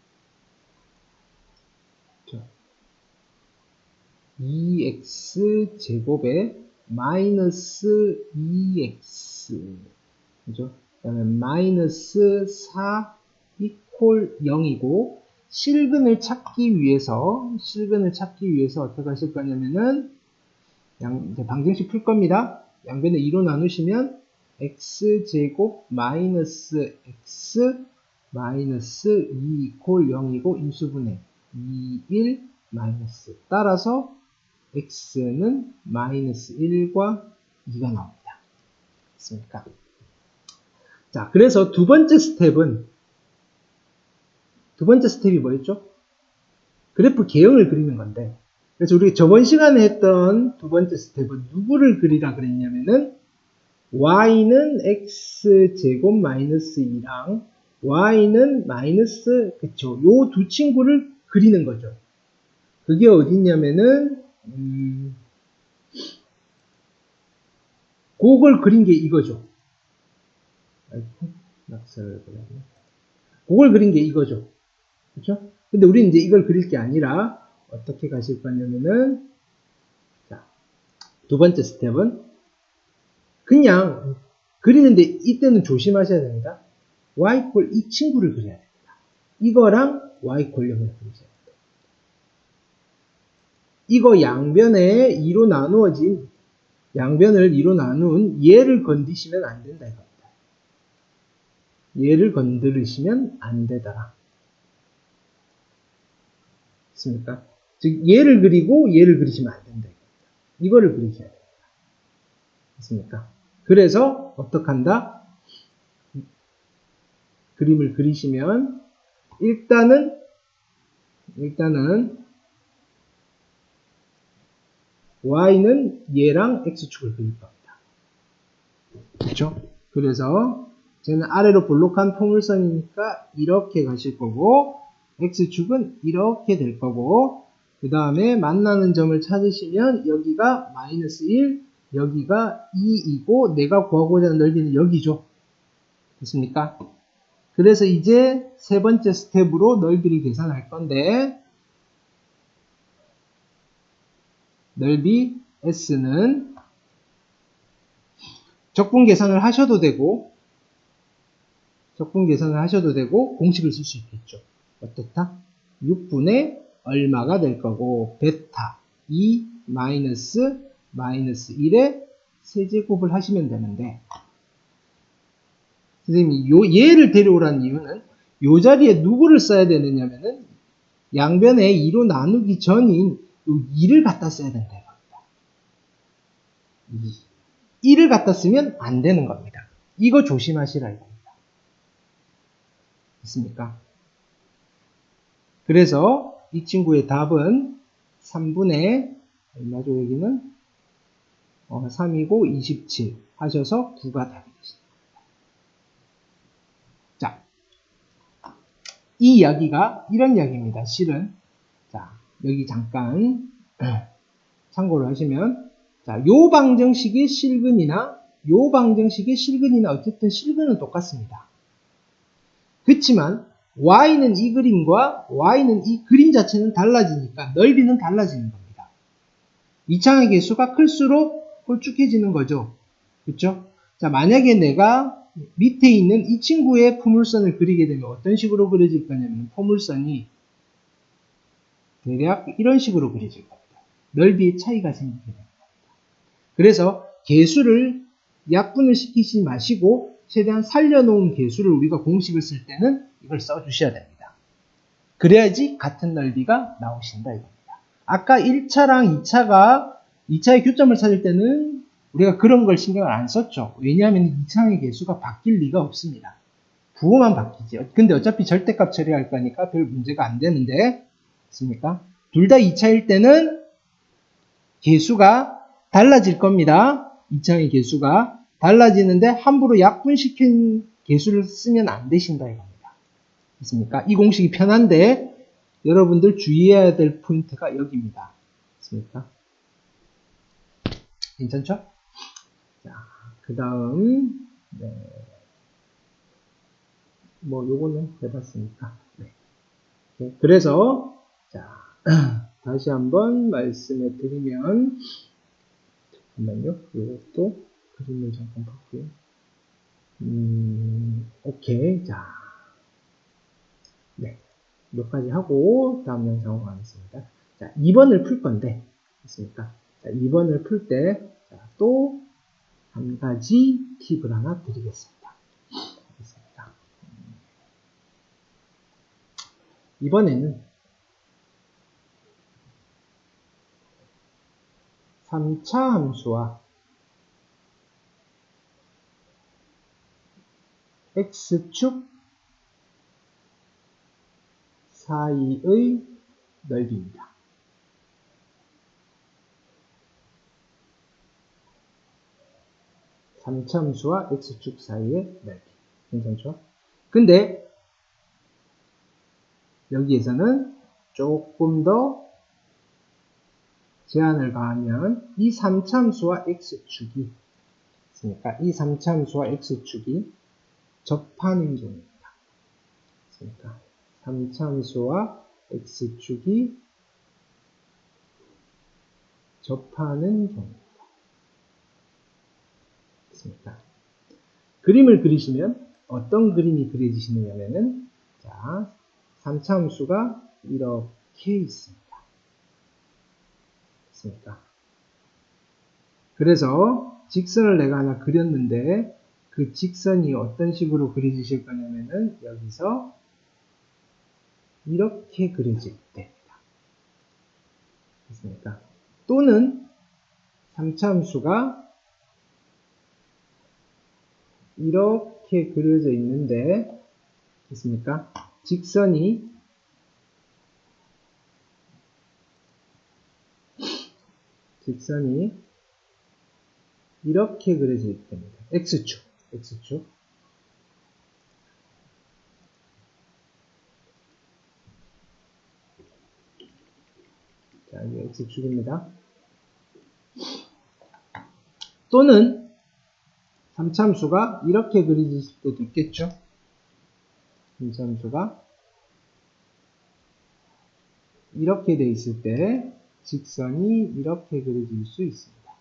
2x제곱에 마이너스 2x. 그죠? 그 다음에 마이너스 4 이퀄 0이고, 실근을 찾기 위해서 어떻게 하실 거냐면은, 이제 방정식 풀 겁니다. 양변에 2로 나누시면, x제곱 마이너스 x 마이너스 2 이퀄 0이고, 인수분해 2, 1 마이너스. 따라서, x는 마이너스 1과 2가 나옵니다. 됐습니까? 자, 그래서 두 번째 스텝이 뭐였죠? 그래프 개형을 그리는 건데, 그래서 우리 저번 시간에 했던 두 번째 스텝은 누구를 그리라 그랬냐면은, y는 x제곱 마이너스 2랑 y는 마이너스, 그쵸, 요 두 친구를 그리는 거죠. 그게 어딨냐면은, 그걸 그린 게 이거죠. 그걸 그린 게 이거죠. 그렇죠? 근데 우리는 이제 이걸 그릴 게 아니라 어떻게 가실 거냐면은, 자, 두 번째 스텝은 그냥 그리는데 이때는 조심하셔야 됩니다. y 꼴 이 친구를 그려야 됩니다. 이거랑 y 꼴 0을 그리셔야 돼요. 이거 양변에 2로 나누어진, 양변을 2로 나눈 얘를 건드시면 안 된다 이겁니다. 얘를 건드리시면 안 되더라. 맞습니까? 즉 얘를 그리고 얘를 그리시면 안 된다. 이거를 그리셔야 됩니다. 맞습니까? 그래서 어떡한다? 그림을 그리시면 일단은 y는 얘랑 x축을 그릴 겁니다. 그렇죠? 그래서 저는 아래로 볼록한 포물선이니까 이렇게 가실 거고, x축은 이렇게 될 거고, 그 다음에 만나는 점을 찾으시면 여기가 마이너스 1, 여기가 2이고 내가 구하고자 하는 넓이는 여기죠. 됐습니까? 그래서 이제 세 번째 스텝으로 넓이를 계산할 건데, 넓이 S는 적분 계산을 하셔도 되고 공식을 쓸 수 있겠죠. 어떻다? 6분의 얼마가 될 거고 베타 2 마이너스 1의 세제곱을 하시면 되는데, 선생님이 얘를 데려오라는 이유는 요 자리에 누구를 써야 되느냐면은 양변에 2로 나누기 전인 요 2를 갖다 써야 된다 이겁니다. 2를 갖다 쓰면 안 되는 겁니다. 이거 조심하시라 이겁니다. 됐습니까? 그래서 이 친구의 답은 3분의 얼마죠 여기는? 3이고 27 하셔서 9가 답이 되십니다. 자, 이 이야기가 이런 이야기입니다. 실은 자 여기 잠깐 참고를 하시면, 자, 요 방정식의 실근이나 어쨌든 실근은 똑같습니다. 그렇지만 y는 이 그림과 y는 이 그림 자체는 달라지니까 넓이는 달라지는 겁니다. 이창의 개수가 클수록 홀쭉해지는 거죠. 그렇죠? 자, 만약에 내가 밑에 있는 이 친구의 포물선을 그리게 되면 어떤 식으로 그려질 거냐면 포물선이 대략 이런 식으로 그려질 겁니다. 넓이의 차이가 생기게 됩니다. 그래서 개수를 약분을 시키지 마시고 최대한 살려놓은 개수를 우리가 공식을 쓸 때는 이걸 써주셔야 됩니다. 그래야지 같은 넓이가 나오신다 이겁니다. 아까 1차랑 2차의 교점을 찾을 때는 우리가 그런 걸 신경을 안 썼죠. 왜냐하면 2차의 개수가 바뀔 리가 없습니다. 부호만 바뀌죠. 근데 어차피 절대값 처리할 거니까 별 문제가 안 되는데, 맞습니까? 둘 다 2차일 때는 개수가 달라질 겁니다. 2차의 개수가 달라지는데 함부로 약분시킨 개수를 쓰면 안 되신다 이겁니다. 됐습니까? 이 공식이 편한데 여러분들 주의해야 될 포인트가 여기입니다. 됐습니까? 괜찮죠? 자, 그 다음 요거는 해봤으니까. 네. 그래서 자 다시 한번 말씀해 드리면, 잠깐만요. 이것도 그림을 잠깐 볼게요. 오케이. 자, 네. 몇 가지 하고 다음 영상으로 가겠습니다. 자, 2번을 풀 건데, 됐습니까? 자, 2번을 풀 때, 또 한 가지 팁을 하나 드리겠습니다. 됐습니까? 이번에는 3차 함수와 x축 사이의 넓이입니다. 삼차함수와 x축 사이의 넓이. 괜찮죠? 근데 여기에서는 조금 더 제한을 가하면 이 3차함수와 x축이 있으니까 이 3차함수와 x축이 접하는 경우입니다. 있으니까 3차함수와 x축이 접하는 경우입니다. 있습니다. 그림을 그리시면 어떤 그림이 그려지시느냐면은 자, 3차 함수가 이렇게 있습니다. 있습니까? 그래서 직선을 내가 하나 그렸는데 그 직선이 어떤 식으로 그려지실 거냐면은 여기서 이렇게 그려질 때입니다. 있습니까? 또는 3차 함수가 이렇게 그려져 있는데 있습니까? 직선이 이렇게 그려져 있기 때문에 x축 자, 이게 x축입니다. 또는 3차함수가 이렇게 그려질 때도 있겠죠. 3차함수가 이렇게 되어 있을 때 직선이 이렇게 그려질 수 있습니다.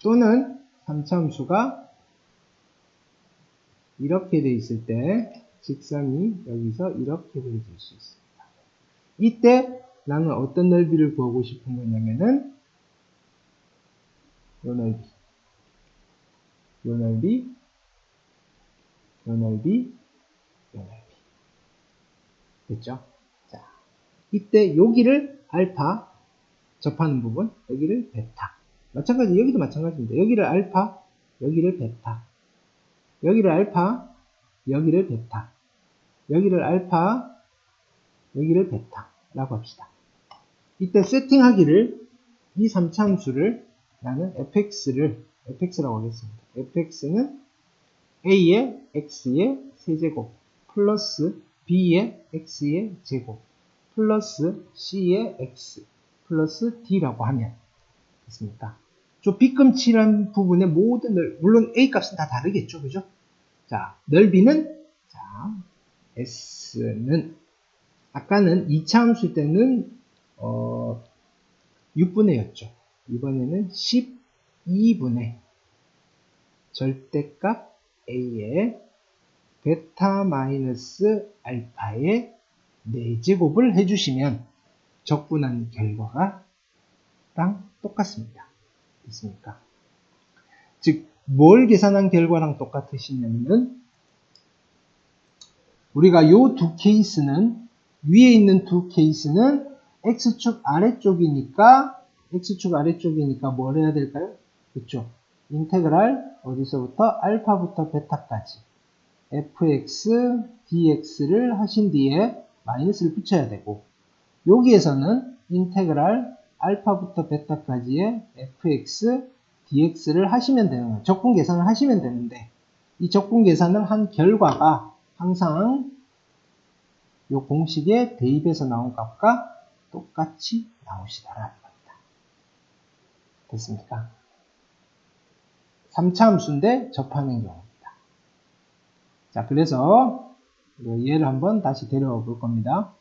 또는 3차함수가 이렇게 되어 있을 때 직선이 여기서 이렇게 그려질 수 있습니다. 이때 나는 어떤 넓이를 구하고 싶은 거냐면은 요 넓이, 요 넓이, 요 넓이, 요 넓이. 됐죠? 자, 이때 여기를 알파, 접하는 부분, 여기를 베타. 마찬가지, 여기도 마찬가지입니다. 여기를 알파, 여기를 베타. 여기를 알파, 여기를 베타. 여기를 알파, 여기를 베타. 라고 합시다. 이때 세팅하기를 이 3차 함수를 나는 fx라고 하겠습니다. fx는 a의 x의 세제곱 플러스 b의 x의 제곱 플러스 c의 x 플러스 d라고 하면 됐습니까? 저 빗금칠한 부분의 모든 물론 a 값은 다 다르겠죠, 그죠? 자, 넓이는 자 s는 아까는 2차 함수 때는 6분의 였죠. 이번에는 12분의 절대값 a의 베타 마이너스 알파의 4제곱을 해주시면 적분한 결과가 랑 똑같습니다. 있습니까? 즉, 뭘 계산한 결과랑 똑같으시냐면 우리가 요 두 케이스는 위에 있는 두 케이스는 x축 아래쪽이니까 뭘 해야 될까요? 그렇죠? 인테그랄 어디서부터 알파부터 베타까지 fx dx를 하신 뒤에 마이너스를 붙여야 되고 여기에서는 인테그랄 알파부터 베타까지의 fx dx를 하시면 되는 거예요. 적분 계산을 하시면 되는데 이 적분 계산을 한 결과가 항상 이 공식에 대입해서 나온 값과 똑같이 나오시더라 이겁니다. 됐습니까? 3차 함수인데 접하는 경우입니다. 자, 그래서 얘를 한번 다시 데려와 볼 겁니다.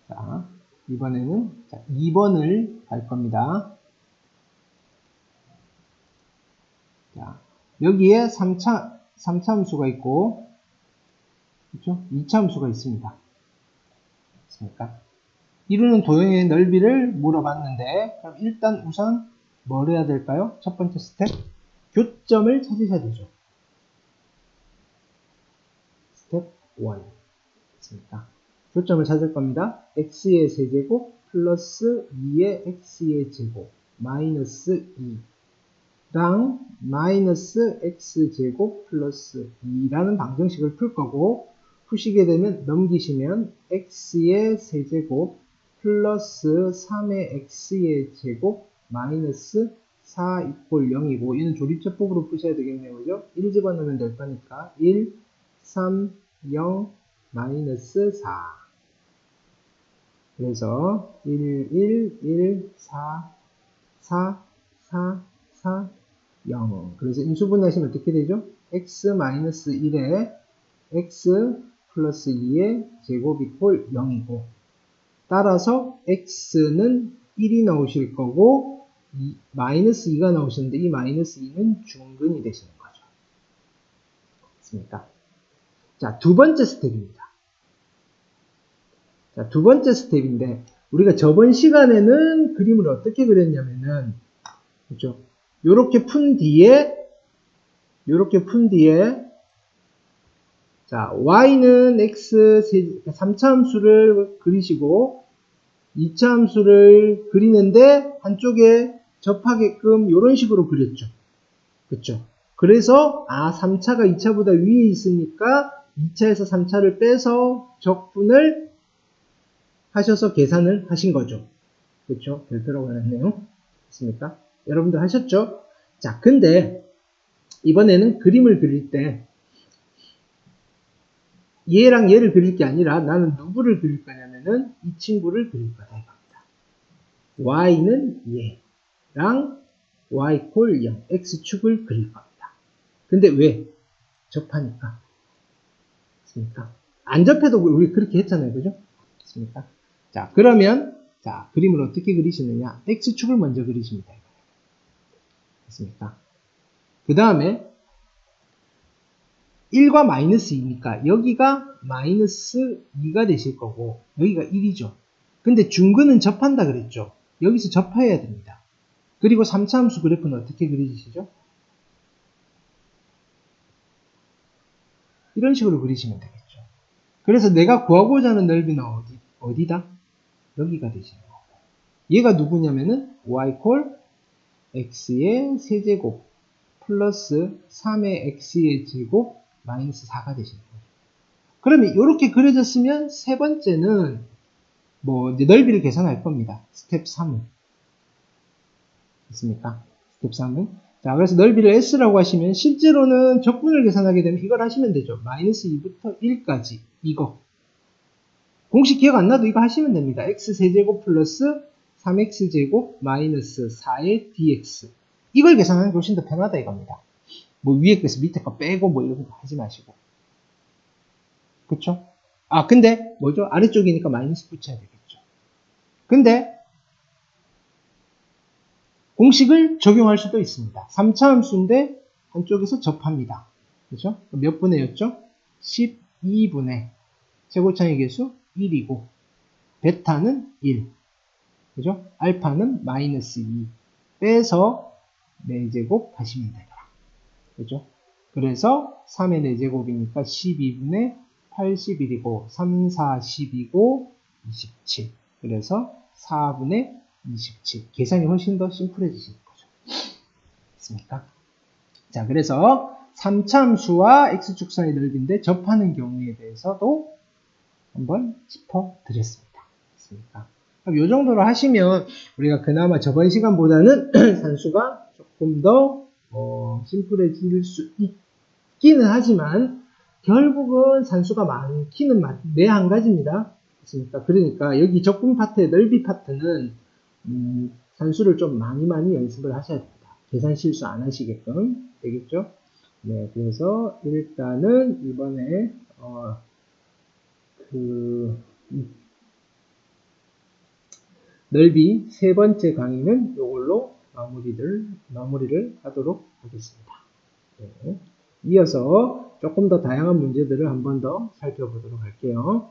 자, 이번에는 2번을 갈 겁니다. 자, 여기에 3차 함수가 있고, 그렇죠? 2차 함수가 있습니다. 그렇습니까? 이루는 도형의 넓이를 물어봤는데, 그럼 일단 우선 뭘 해야 될까요? 첫 번째 스텝, 교점을 찾으셔야 되죠. 스텝 1. 그렇습니까? 교점을 찾을 겁니다. x의 세제곱 플러스 2의 x의 제곱 마이너스 2랑 마이너스 x제곱 플러스 2라는 방정식을 풀 거고, 푸시게 되면 넘기시면 x의 세제곱 플러스 3의 x의 제곱 마이너스 4 이퀄 0이고, 얘는 조립제법으로 푸셔야 되겠네요. 그죠? 1 집어넣으면 될 거니까 1, 3, 0, 마이너스 4. 그래서 1, 1, 1, 4, 4, 4, 4, 0. 그래서 인수분해하시면 어떻게 되죠? x-1에 x 플러스 2의 제곱 이퀄 0이고, 따라서 x는 1이 나오실 거고, 마이너스 2가 나오시는데, 이 마이너스 2는 중근이 되시는 거죠. 됐습니까? 자, 두 번째 스텝입니다. 자, 두 번째 스텝인데, 우리가 저번 시간에는 그림을 어떻게 그렸냐면은, 그렇죠? 요렇게 푼 뒤에, 자, y는 x 3차 함수를 그리시고, 2차 함수를 그리는데, 한쪽에 접하게끔 요런 식으로 그렸죠. 그렇죠? 그래서, 3차가 2차보다 위에 있으니까, 2차에서 3차를 빼서 적분을 하셔서 계산을 하신 거죠. 그렇죠? 별표라고 해놨네요. 됐습니까? 여러분들 하셨죠? 자, 근데 이번에는 그림을 그릴 때 얘랑 얘를 그릴 게 아니라 나는 누구를 그릴 거냐면은 이 친구를 그릴 거다 이겁니다. y는 얘랑 y 콜 0, x축을 그릴 겁니다. 근데 왜? 접하니까. 됐습니까? 안 접해도 우리 그렇게 했잖아요. 그죠? 됐습니까? 자, 그러면 자, 그림을 어떻게 그리시느냐? x축을 먼저 그리십니다. 됐습니까? 그 다음에 1과 마이너스 2니까 여기가 마이너스 2가 되실 거고 여기가 1이죠. 근데 중근은 접한다 그랬죠. 여기서 접해야 됩니다. 그리고 3차 함수 그래프는 어떻게 그리시죠? 이런 식으로 그리시면 되겠죠. 그래서 내가 구하고자 하는 넓이는 어디다? 여기가 되시는 거고. 얘가 누구냐면은 y 콜 x의 세제곱 플러스 3의 x의 제곱 마이너스 4가 되시는 거죠. 그러면 이렇게 그려졌으면 세 번째는 뭐 이제 넓이를 계산할 겁니다. 스텝 3은. 됐습니까? 스텝 3은. 자, 그래서 넓이를 s라고 하시면 실제로는 적분을 계산하게 되면 이걸 하시면 되죠. 마이너스 2부터 1까지 이거. 공식 기억 안 나도 이거 하시면 됩니다. x세제곱 플러스 3x제곱 마이너스 4의 dx. 이걸 계산하는 게 훨씬 더 편하다 이겁니다. 뭐 위에 거에서 밑에 거 빼고 뭐 이런 거 하지 마시고. 그쵸? 근데 뭐죠? 아래쪽이니까 마이너스 붙여야 되겠죠. 근데 공식을 적용할 수도 있습니다. 3차 함수인데 한쪽에서 접합니다. 그죠? 몇 분의였죠? 12분의 최고차의 개수 1이고 베타는 1. 그죠? 알파는 마이너스 2. 빼서 4제곱 하시면 되더라. 그죠? 그래서 3의 4제곱이니까 12분의 81이고 3, 4, 10이고 27. 그래서 4분의 27. 계산이 훨씬 더 심플해지실 거죠. 됐습니까? 자, 그래서 3차 함수와 x축 사이 넓이인데 접하는 경우에 대해서도 한번 짚어드렸습니다. 됐습니까? 그럼 이 정도로 하시면 우리가 그나마 저번 시간보다는 산수가 조금 더 심플해질 수 있기는 하지만 결국은 산수가 많기는 매 한 가지입니다. 그렇습니까? 그러니까 여기 적분 파트의 넓이 파트는 산수를 좀 많이 연습을 하셔야 됩니다. 계산 실수 안 하시게끔 되겠죠? 네, 그래서 일단은 이번에 넓이 세 번째 강의는 이걸로 마무리를 하도록 하겠습니다. 네. 이어서 조금 더 다양한 문제들을 한 번 더 살펴보도록 할게요.